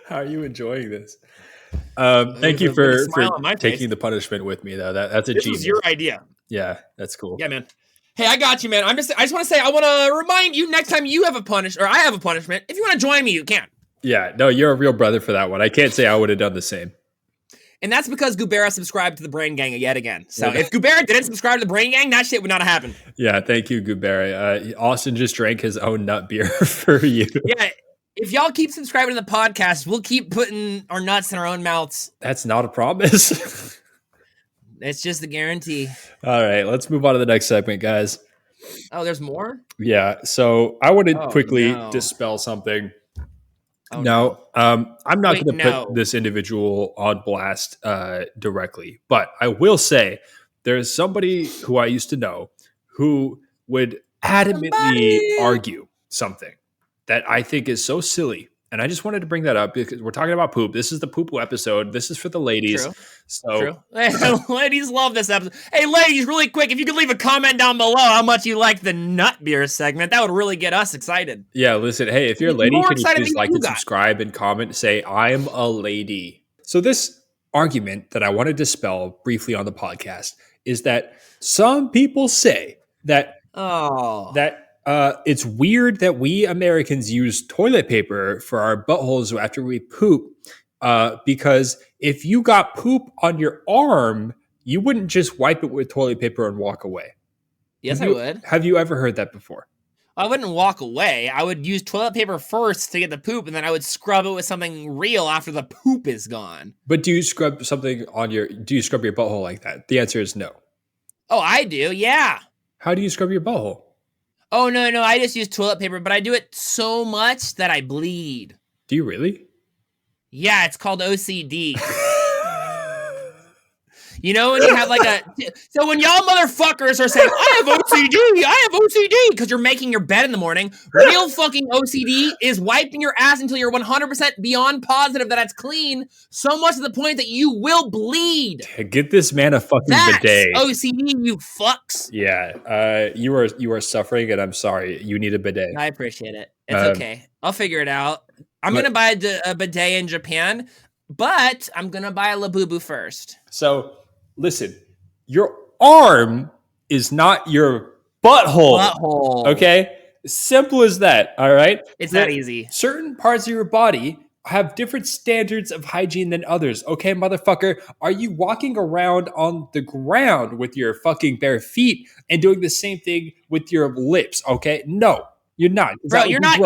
How are you enjoying this? Thank you for taking the punishment with me, though. That's a G. This was your idea. Yeah, that's cool. Yeah, man. Hey, I got you, man. I just want to say, I want to remind you next time you have a punishment, or I have a punishment, if you want to join me, you can. Yeah, no, you're a real brother for that one. I can't say I would have done the same. And that's because Gubera subscribed to the Brain Gang yet again. So if Gubera didn't subscribe to the Brain Gang, that shit would not have happened. Yeah, thank you, Gubera. Austin just drank his own nut beer for you. Yeah, if y'all keep subscribing to the podcast, we'll keep putting our nuts in our own mouths. That's not a promise. It's just a guarantee. All right, let's move on to the next segment, guys. Oh, there's more? Yeah, so I want to quickly dispel something. I'm not going to put this individual on blast directly, but I will say there's somebody who I used to know who would adamantly argue something that I think is so silly And I just wanted to bring that up because we're talking about poop. This is the poo-poo episode. This is for the ladies. True. Ladies love this episode. Hey, ladies, really quick, if you could leave a comment down below how much you like the nut beer segment, that would really get us excited. Yeah, listen, hey, if you're a lady, can you please like and got. subscribe and comment, say, I'm a lady. So this argument that I want to dispel briefly on the podcast is that some people say that it's weird that we Americans use toilet paper for our buttholes after we poop, because if you got poop on your arm, you wouldn't just wipe it with toilet paper and walk away. Yes, I would. Have you ever heard that before? I wouldn't walk away. I would use toilet paper first to get the poop, and then I would scrub it with something real after the poop is gone. But do you scrub your butthole like that? The answer is no. Oh, I do, yeah. How do you scrub your butthole? Oh, no, I just use toilet paper, but I do it so much that I bleed. Do you really? Yeah, it's called OCD. You know, when you have so when y'all motherfuckers are saying, I have OCD, because you're making your bed in the morning, real fucking OCD is wiping your ass until you're 100% beyond positive that it's clean, so much to the point that you will bleed. Get this man a fucking bidet. OCD, you fucks. Yeah, you are suffering, and I'm sorry. You need a bidet. I appreciate it. It's okay. I'll figure it out. I'm going to buy a bidet in Japan, but I'm going to buy a Labubu first. So, listen, your arm is not your butthole. Okay? Simple as that, all right? It's that easy. Certain parts of your body have different standards of hygiene than others. Okay, motherfucker? Are you walking around on the ground with your fucking bare feet and doing the same thing with your lips? Okay? No, you're not. Bro, you're not.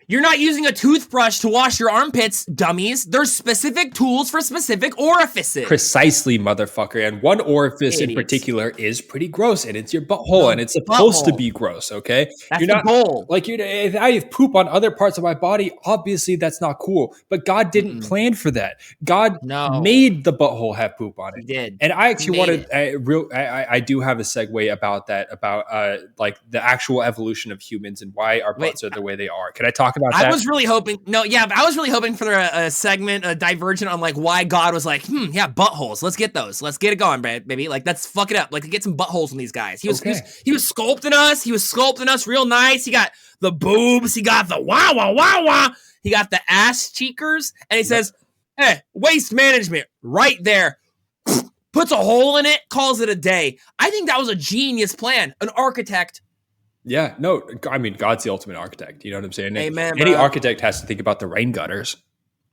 You're not using a toothbrush to wash your armpits, dummies. There's specific tools for specific orifices. Precisely, motherfucker. And one orifice in particular is pretty gross, and it's your butthole, and it's supposed to be gross, okay? That's the goal. If I poop on other parts of my body, obviously that's not cool. But God didn't plan for that. God made the butthole have poop on it. He did. And I actually I do have a segue about that, about the actual evolution of humans and why our butts are the way they are. Can I talk about that? I was really hoping for a segment, a divergent on why God was buttholes. Let's get those. Let's get it going, baby. Let's fuck it up. Get some buttholes in these guys. He was sculpting us. He was sculpting us real nice. He got the boobs. He got the wah wah wah wah. He got the ass cheekers, and he says, "Hey, waste management right there." Puts a hole in it, calls it a day. I think that was a genius plan. An architect. Yeah, no, I mean, God's the ultimate architect. You know what I'm saying? Amen, Any architect has to think about the rain gutters.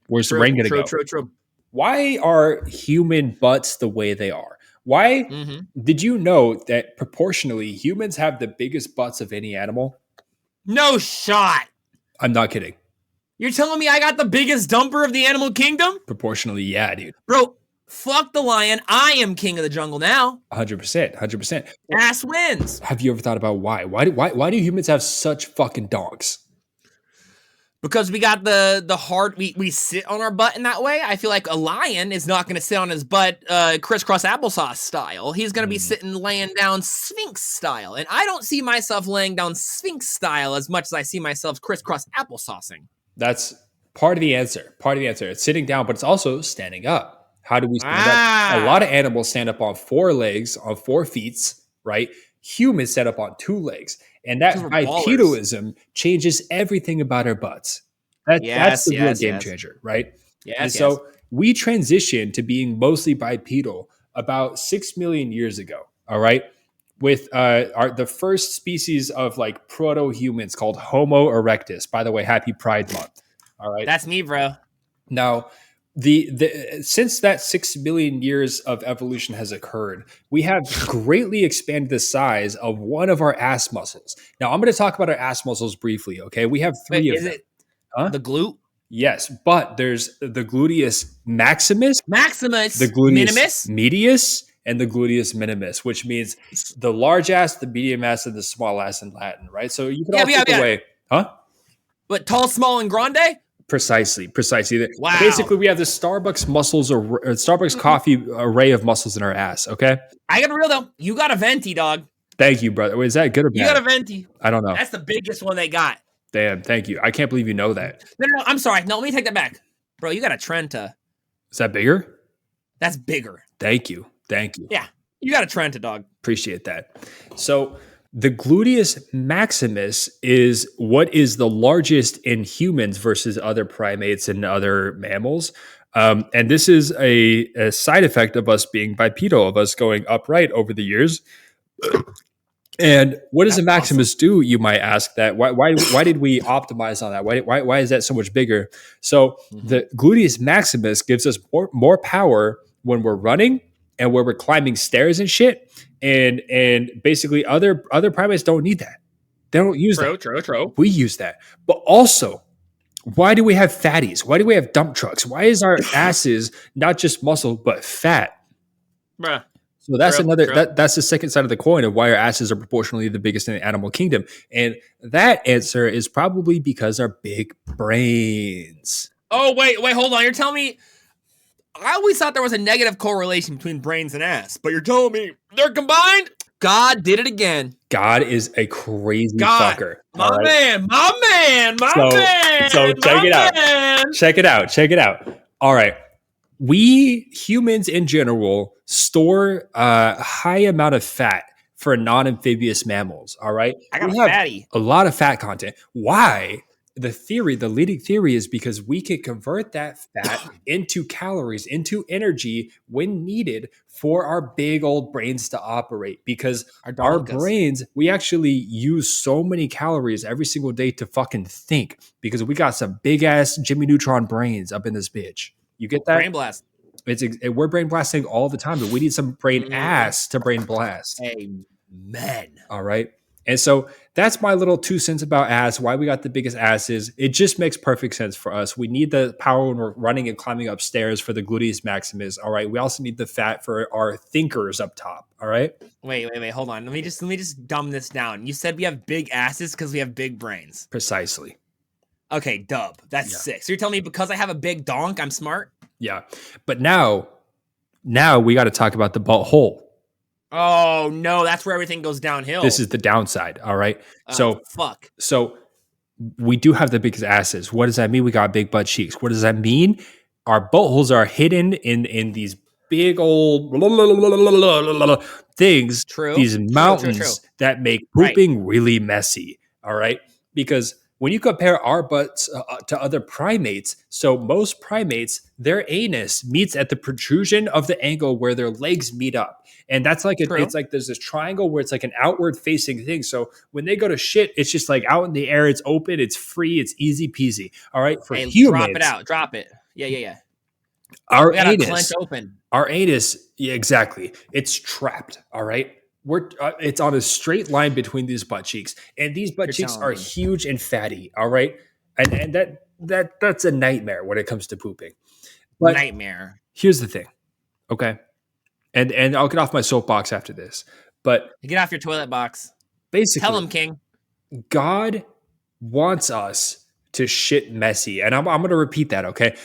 Where's the rain going to go? True. Why are human butts the way they are? Why did you know that proportionally humans have the biggest butts of any animal? No shot. I'm not kidding. You're telling me I got the biggest dumper of the animal kingdom? Proportionally, yeah, dude. Bro, fuck the lion. I am king of the jungle now. 100%. Ass wins. Have you ever thought about why? Why do humans have such fucking donks? Because we got the hard, we sit on our butt in that way. I feel like a lion is not going to sit on his butt crisscross applesauce style. He's going to be sitting laying down Sphinx style. And I don't see myself laying down Sphinx style as much as I see myself crisscross applesaucing. That's part of the answer. It's sitting down, but it's also standing up. How do we stand up? A lot of animals stand up on 4 legs, on 4 feet, right? Humans stand up on 2 legs. And that bipedalism changes everything about our butts. That's the real game changer, right? So we transitioned to being mostly bipedal about 6 million years ago, all right? With the first species of proto-humans called Homo erectus. By the way, happy Pride Month, all right? That's me, bro. Now, since that 6 million years of evolution has occurred, we have greatly expanded the size of one of our ass muscles. Now, I'm going to talk about our ass muscles briefly, okay? We have 3 of them. Is it the glute? Yes, but there's the gluteus maximus, the gluteus minimus, medius, and the gluteus minimus, which means the large ass, the medium ass, and the small ass in Latin, right? So you can all take away, But tall, small, and grande? Precisely. Wow. Basically, we have the Starbucks muscles or Starbucks coffee array of muscles in our ass. Okay. I got to real though. You got a venti, dog. Thank you, brother. Wait, is that good or bad? You got a venti. I don't know. That's the biggest one they got. Damn, thank you. I can't believe you know that. No, I'm sorry. No, let me take that back. Bro, you got a Trenta. Is that bigger? That's bigger. Thank you. Yeah, you got a Trenta, dog. Appreciate that. So the gluteus maximus is what is the largest in humans versus other primates and other mammals. And this is a side effect of us being bipedal, of us going upright over the years. And what does That's a maximus do? You might ask that. Why did we optimize on that? Why is that so much bigger? So the gluteus maximus gives us more power when we're running and where we're climbing stairs and shit. And basically other primates don't need that. They don't use that. True. We use that. But also, why do we have fatties? Why do we have dump trucks? Why is our asses not just muscle but fat? Bruh. So that's True. that's the second side of the coin of why our asses are proportionally the biggest in the animal kingdom. And that answer is probably because our big brains. Oh, wait, hold on. You're telling me I always thought there was a negative correlation between brains and ass, but you're telling me they're combined? God did it again. God is a crazy fucker. My man. So check it out. Check it out. All right. We humans in general store a high amount of fat for non-amphibious mammals. All right. I got We have fatty. a lot of fat content. Why? The leading theory is because we can convert that fat into calories, into energy when needed for our big old brains to operate. Because our brains, we actually use so many calories every single day to fucking think because we got some big ass Jimmy Neutron brains up in this bitch. You get that? Brain blast. We're brain blasting all the time, but we need some brain ass to brain blast. Amen. All right. And so that's my little 2 cents about ass, why we got the biggest asses. It just makes perfect sense for us. We need the power when we're running and climbing upstairs for the gluteus maximus. All right. We also need the fat for our thinkers up top. All right. Wait. Hold on. Let me just dumb this down. You said we have big asses because we have big brains. Precisely. Okay, dub. That's sick. So you're telling me because I have a big donk, I'm smart? Yeah. But now we got to talk about the butthole. Oh no, that's where everything goes downhill. This is the downside. All right. Fuck. So we do have the biggest asses. What does that mean? We got big butt cheeks. What does that mean? Our buttholes are hidden in these big old things. True. These mountains that make pooping really messy. All right. Because when you compare our butts to other primates, so most primates, their anus meets at the protrusion of the angle where their legs meet up. And that's like, it's like there's this triangle where it's like an outward facing thing. So when they go to shit, it's just like out in the air, it's open, it's free, it's easy peasy. All right. For humans. Drop it. Yeah. Our anus. Clench open. Our anus, yeah, exactly. It's trapped. All right. It's on a straight line between these butt cheeks, and these butt cheeks are huge and fatty. All right, and that's a nightmare when it comes to pooping. But nightmare. Here's the thing, okay, and I'll get off my soapbox after this. But get off your toilet box. Basically, tell him, King. God wants us to shit messy, and I'm going to repeat that. Okay,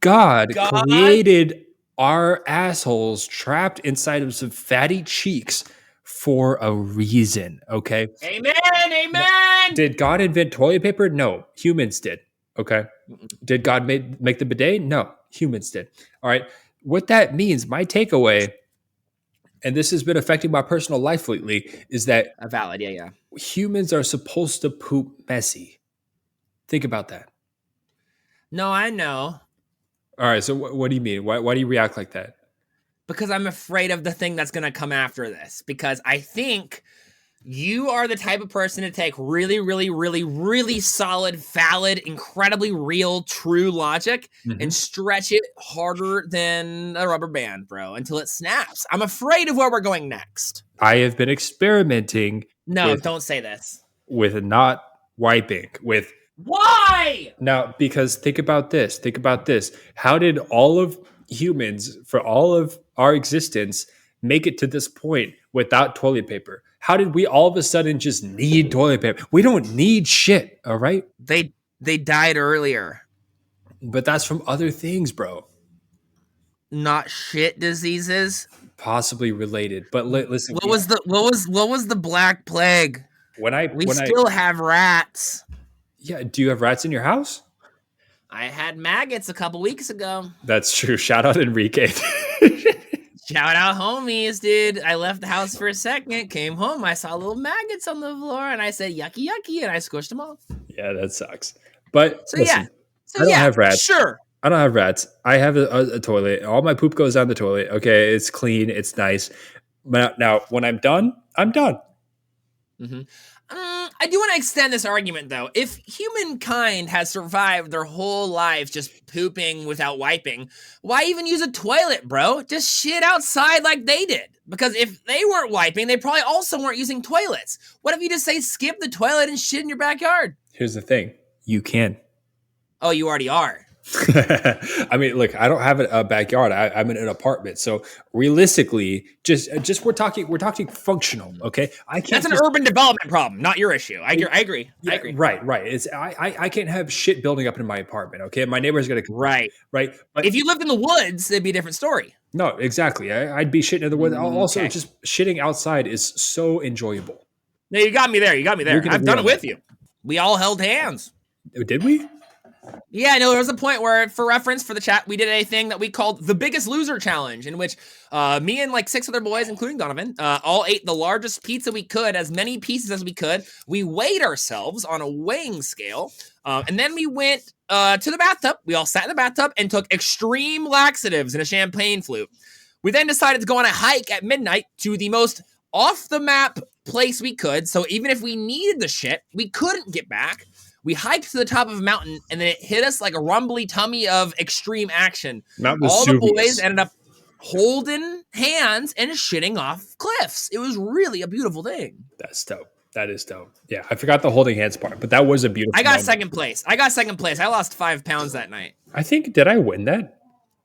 God created our assholes trapped inside of some fatty cheeks for a reason, okay? Amen. Did God invent toilet paper? No, humans did, okay? Did God make the bidet? No, humans did. All right, what that means, my takeaway, and this has been affecting my personal life lately, is that valid, yeah. Humans are supposed to poop messy. Think about that. No, I know. All right, so what do you mean? Why do you react like that? Because I'm afraid of the thing that's going to come after this. Because I think you are the type of person to take really, really, really, really solid, valid, incredibly real, true logic and stretch it harder than a rubber band, bro, until it snaps. I'm afraid of where we're going next. I have been experimenting. No, don't say this. With not wiping. Why? Now, because think about this. How did all of humans, for all of our existence, make it to this point without toilet paper? How did we all of a sudden just need toilet paper? We don't need shit, all right? They died earlier. But that's from other things, bro. Not shit diseases? Possibly related. But listen. What was the Black Plague? We still have rats. Yeah. Do you have rats in your house? I had maggots a couple weeks ago. That's true. Shout out Enrique. Shout out homies, dude. I left the house for a second, came home, I saw little maggots on the floor, and I said, yucky, yucky, and I squished them off. Yeah, that sucks. But So listen, yeah. So I don't yeah, have rats. sure. I don't have rats. I have a toilet. All my poop goes down the toilet. Okay, it's clean. It's nice. Now, when I'm done, I'm done. Mm-hmm. I do want to extend this argument, though. If humankind has survived their whole lives just pooping without wiping, why even use a toilet, bro? Just shit outside like they did. Because if they weren't wiping, they probably also weren't using toilets. What if you just say skip the toilet and shit in your backyard? Here's the thing. You can. Oh, you already are. I mean, look, I don't have a backyard. I'm in an apartment, so realistically, just we're talking functional. Okay, I can't. That's an urban development problem, not your issue. I agree. Yeah, I agree. Right. It's I can't have shit building up in my apartment. Okay, my neighbor's gonna right. But if you lived in the woods, it'd be a different story. No, exactly. I'd be shitting in the woods. Also, Okay. just shitting outside is so enjoyable. No, you got me there. I've done it with you. We all held hands. Did we? Yeah, I know there was a point where, for reference for the chat, we did a thing that we called the Biggest Loser Challenge, in which me and like 6 other boys, including Donovan, all ate the largest pizza we could, as many pieces as we could. We weighed ourselves on a weighing scale, and then we went to the bathtub. We all sat in the bathtub and took extreme laxatives and a champagne flute. We then decided to go on a hike at midnight to the most off-the-map place we could, so even if we needed the shit, we couldn't get back. We hiked to the top of a mountain, and then it hit us like a rumbly tummy of extreme action. All the boys ended up holding hands and shitting off cliffs. It was really a beautiful thing. That's dope. That is dope. Yeah, I forgot the holding hands part, but that was a beautiful I got moment. second place. I lost 5 pounds that night. Did I win that?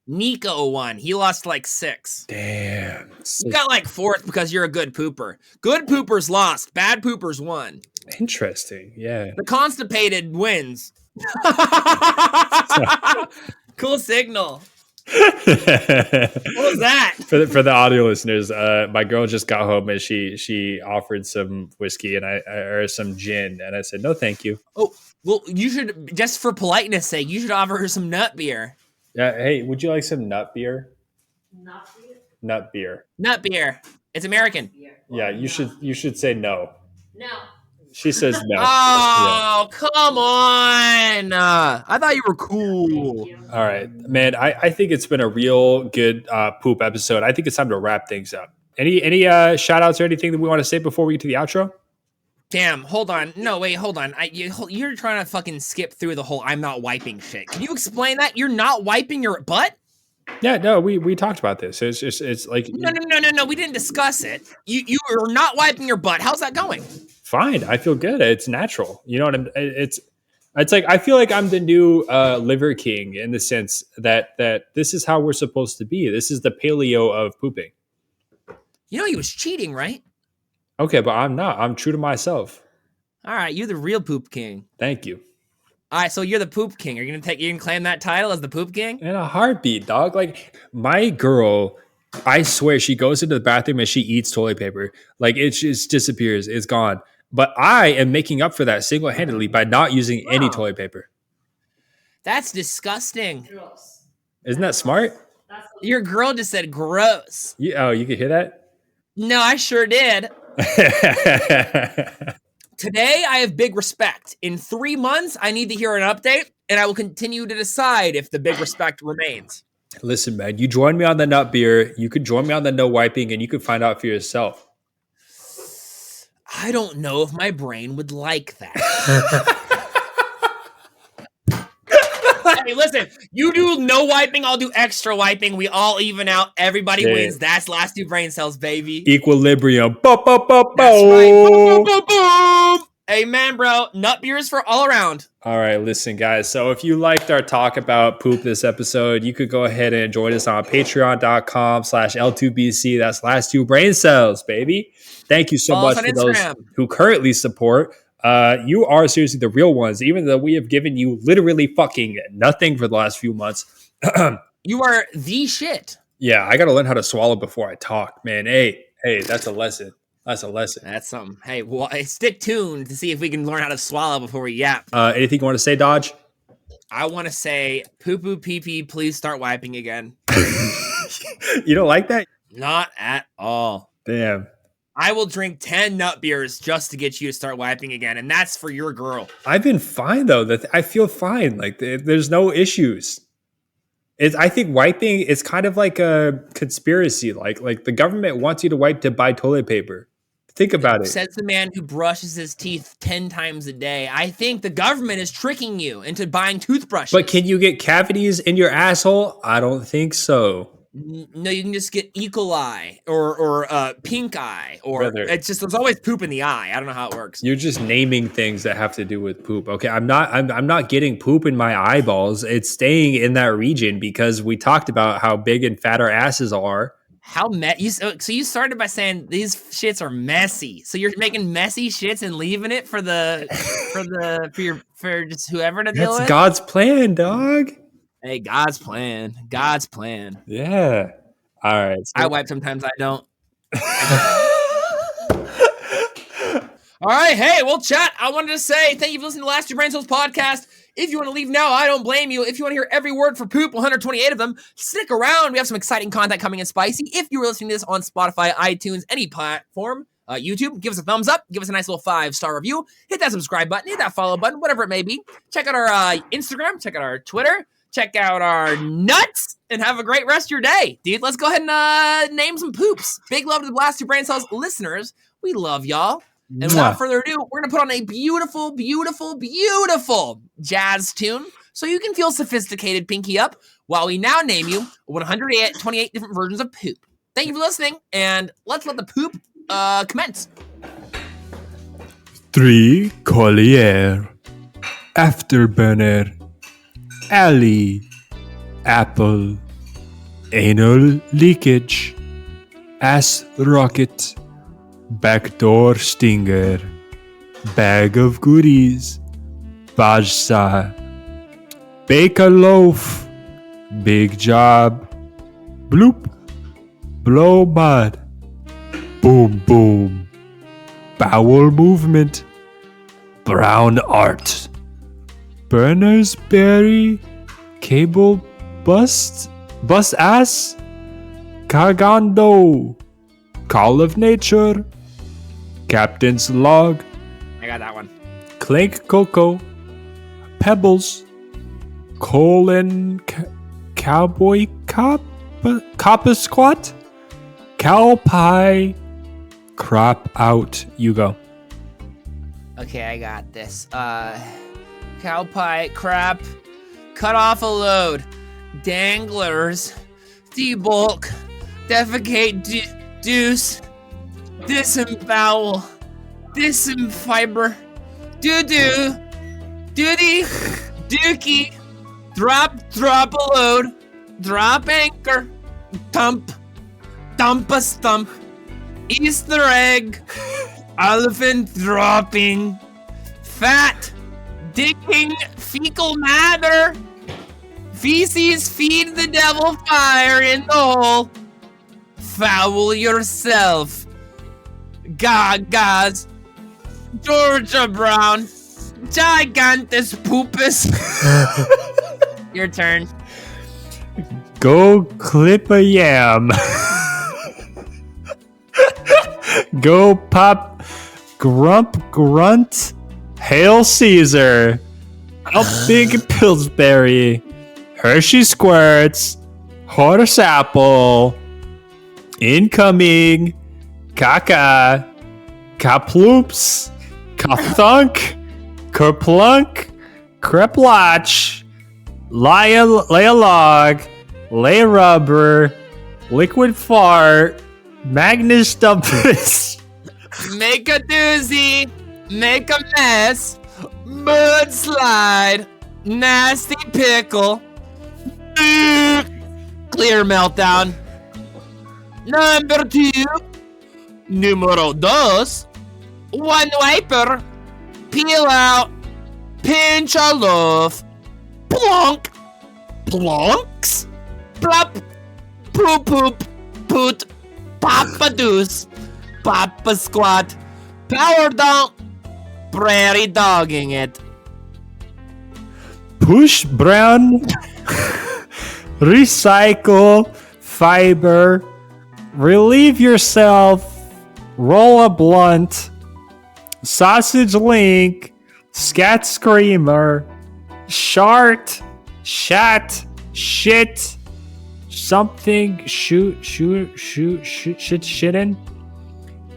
Nico won. He lost like 6. Damn. You got like 4th because you're a good pooper. Good poopers lost. Bad poopers won. Interesting. Yeah. The constipated wins. Cool signal. What was that? For the audio listeners, my girl just got home and she offered some whiskey and or some gin, and I said no, thank you. Oh, well, you should, just for politeness sake, you should offer her some nut beer. Yeah. Hey, would you like some nut beer? Not beer? Nut beer. Nut beer. It's American. Yeah, you should say no. No. She says no. Oh, come on. I thought you were cool. All right, man. I think it's been a real good poop episode. I think it's time to wrap things up. Any shout outs or anything that we want to say before we get to the outro? Damn, hold on. No, wait, hold on. You're trying to fucking skip through the whole I'm not wiping shit. Can you explain that? You're not wiping your butt? Yeah, no, we talked about this. It's like No. We didn't discuss it. You are not wiping your butt. How's that going? Fine. I feel good. It's natural. You know what I'm. It's like I feel like I'm the new liver king in the sense that this is how we're supposed to be. This is the paleo of pooping. You know he was cheating, right? Okay, but I'm not. I'm true to myself. All right, you're the real poop king. Thank you. All right, so you're the poop king. Are you gonna claim that title as the poop king? In a heartbeat, dog. Like my girl, I swear she goes into the bathroom and she eats toilet paper. Like it just disappears. It's gone. But I am making up for that single-handedly by not using any toilet paper. That's disgusting. Gross. Isn't that smart? Your girl just said gross. You could hear that? No, I sure did. Today, I have big respect. In 3 months, I need to hear an update, and I will continue to decide if the big respect remains. Listen, man, you join me on the nut beer. You could join me on the no wiping, and you could find out for yourself. I don't know if my brain would like that. Hey, listen, you do no wiping, I'll do extra wiping. We all even out. Everybody wins. That's last 2 brain cells, baby. Equilibrium. That's right. Boom, boom, boom, boom. Amen, bro. Nut beers for all around. All right, listen, guys. So if you liked our talk about poop this episode, you could go ahead and join us on patreon.com/L2BC. That's last 2 brain cells, baby. Thank you so much for those who currently support. You are seriously the real ones, even though we have given you literally fucking nothing for the last few months. You are the shit. Yeah, I got to learn how to swallow before I talk, man. Hey, that's a lesson. That's a lesson. That's something. Hey, well, stick tuned to see if we can learn how to swallow before we yap. Anything you want to say, Dodge? I want to say, poo-poo, pee-pee, please start wiping again. You don't like that? Not at all. Damn. I will drink 10 nut beers just to get you to start wiping again, and that's for your girl. I've been fine, though. I feel fine. Like, there's no issues. I think wiping is kind of like a conspiracy. Like the government wants you to wipe to buy toilet paper. Think about it. Says the man who brushes his teeth 10 times a day. I think the government is tricking you into buying toothbrushes. But can you get cavities in your asshole? I don't think so. No, you can just get Echolalia or pink eye, or Brother. It's just there's always poop in the eye. I don't know how it works. You're just naming things that have to do with poop. Okay, I'm not getting poop in my eyeballs. It's staying in that region because we talked about how big and fat our asses are. How so you started by saying these shits are messy. So you're making messy shits and leaving it for just whoever to deal with. That's God's plan, dog. Hey, God's plan. God's plan. Yeah. All right. So I wipe sometimes. I don't. All right. Hey, well, chat. I wanted to say thank you for listening to Last Two Brain Cells podcast. If you want to leave now, I don't blame you. If you want to hear every word for poop, 128 of them, stick around. We have some exciting content coming in spicy. If you were listening to this on Spotify, iTunes, any platform, YouTube, give us a thumbs up. Give us a nice little 5-star review. Hit that subscribe button. Hit that follow button, whatever it may be. Check out our Instagram. Check out our Twitter. Check out our nuts. And have a great rest of your day. Dude, let's go ahead and name some poops. Big love to the Blast Two Brain Cells listeners. We love y'all. And without further ado, we're going to put on a beautiful, beautiful, beautiful jazz tune so you can feel sophisticated, pinky up, while we now name you 128 different versions of poop. Thank you for listening, and let's let the poop commence. 3 Collier, Afterburner, Alley, Apple, Anal Leakage, Ass Rocket, Backdoor Stinger, Bag of Goodies, Bajsa, Bake a Loaf, Big Job, Bloop, Blow Mud, Boom Boom, Bowel Movement, Brown Art, Burner's Berry, Cable Bust Ass, Cagando, Call of Nature, Captain's Log, I got that one. Clank Cocoa, Pebbles, Cowboy Cop, Coppa Squat, Cow Pie, Crop Out. You go. Okay, I got this. Cow pie, crap, cut off a load, danglers, debulk, defecate, deuce, disembowel, disemfiber, doo-doo, duty, dookie, drop a load, drop anchor, dump a stump, Easter egg, elephant dropping, fat, dicking, fecal matter, feces feed the devil fire in the hole, foul yourself, gagas, Georgia Brown, gigantus poopus. Your turn. Go clip a yam. Go pop grunt. Hail Caesar. Big Pillsbury. Hershey Squirts. Horse Apple. Incoming. Caca. Kaploops. Kathunk. Kerplunk. Kreplotch. Lay a log. Lay rubber. Liquid fart. Magnus Dumpus. Make a doozy. Make a mess. Mudslide. Nasty pickle. Clear meltdown. Number 2. Numero 2. One wiper. Peel out. Pinch a loaf. Plonk. Plonks. Plop. Poop poop. Poot. Papa deuce. Papa squat, power down, prairie dogging it. Push brown, recycle, fiber, relieve yourself, roll a blunt, sausage link, scat screamer, shart, shat, shit, something, shitting,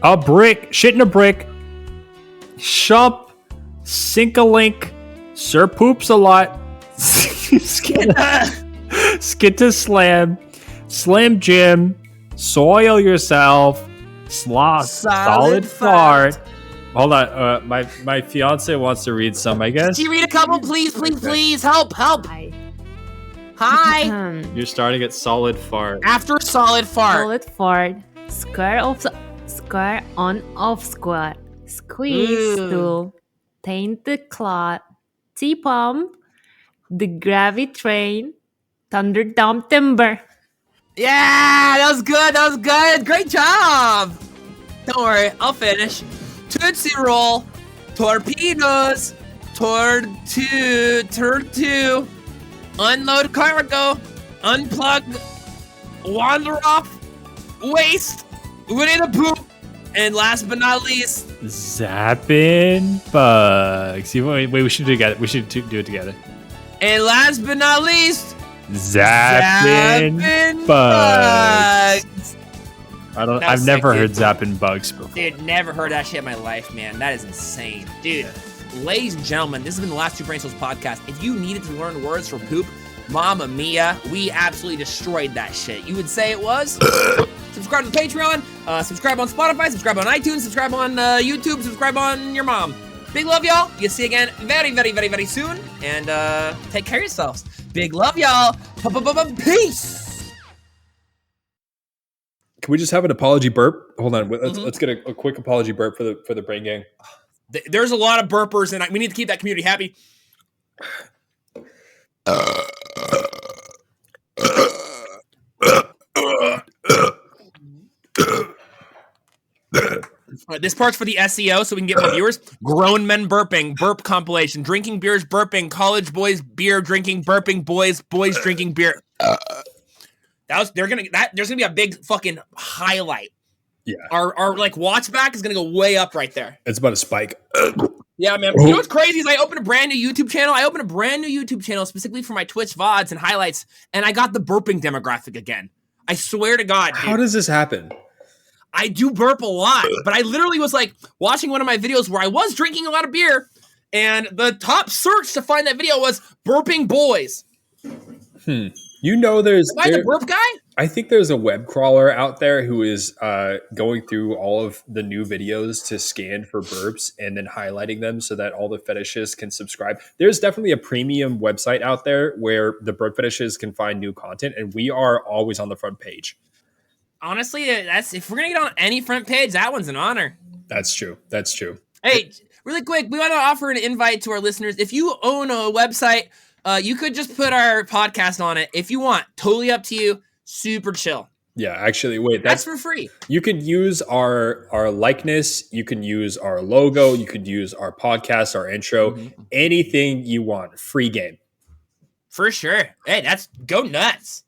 a brick, shit in a brick, shump, sink a link, sir poops a lot, skita slam, slam jim, soil yourself, solid fart. Hold on, my fiance wants to read some, I guess. Can you read a couple, please? Help! Hi. Hi. You're starting at solid fart. After solid fart. Solid fart. Square on off squat. Squeeze stool. Taint the clot. T-pump. The gravity train. Thunder dump timber. Yeah, that was good. Great job. Don't worry, I'll finish. Tootsie roll, torpedoes, two, unload cargo, unplug, wander off, waste, Winnie the Pooh, and last but not least, zapping bugs. Wait, we should do it together. We should do it together. And last but not least, zapping bugs. I've never heard zapping bugs before. Dude, never heard that shit in my life, man. That is insane. Dude, ladies and gentlemen, this has been the Last Two Brain Cells podcast. If you needed to learn words for poop, Mamma Mia, we absolutely destroyed that shit. You would say it was? Subscribe to the Patreon, subscribe on Spotify, subscribe on iTunes, subscribe on YouTube, subscribe on your mom. Big love, y'all. You'll see you again very, very, very, very soon. And take care of yourselves. Big love, y'all. Peace. Can we just have an apology burp? Hold on. Let's get a quick apology burp for the brain gang. There's a lot of burpers, and we need to keep that community happy. This part's for the SEO, so we can get more viewers. Grown men burping, burp compilation, drinking beers, burping, college boys beer drinking, burping, boys drinking beer. There's gonna be a big fucking highlight. Yeah. Our like watch back is gonna go way up right there. It's about a spike. Yeah, man. You know what's crazy is I opened a brand new YouTube channel. I opened a brand new YouTube channel specifically for my Twitch VODs and highlights, and I got the burping demographic again. I swear to God, dude. How does this happen? I do burp a lot, but I literally was like watching one of my videos where I was drinking a lot of beer, and the top search to find that video was burping boys. You know, Am I the burp guy? I think there's a web crawler out there who is going through all of the new videos to scan for burps and then highlighting them so that all the fetishists can subscribe. There's definitely a premium website out there where the burp fetishists can find new content, and we are always on the front page. Honestly, if we're gonna get on any front page, that one's an honor. That's true. Hey, really quick, we want to offer an invite to our listeners. If you own a website, you could just put our podcast on it if you want. Totally up to you. Super chill. Yeah, actually, wait. That's for free. You could use our likeness. You can use our logo. You could use our podcast, our intro, anything you want. Free game. For sure. Hey, go nuts.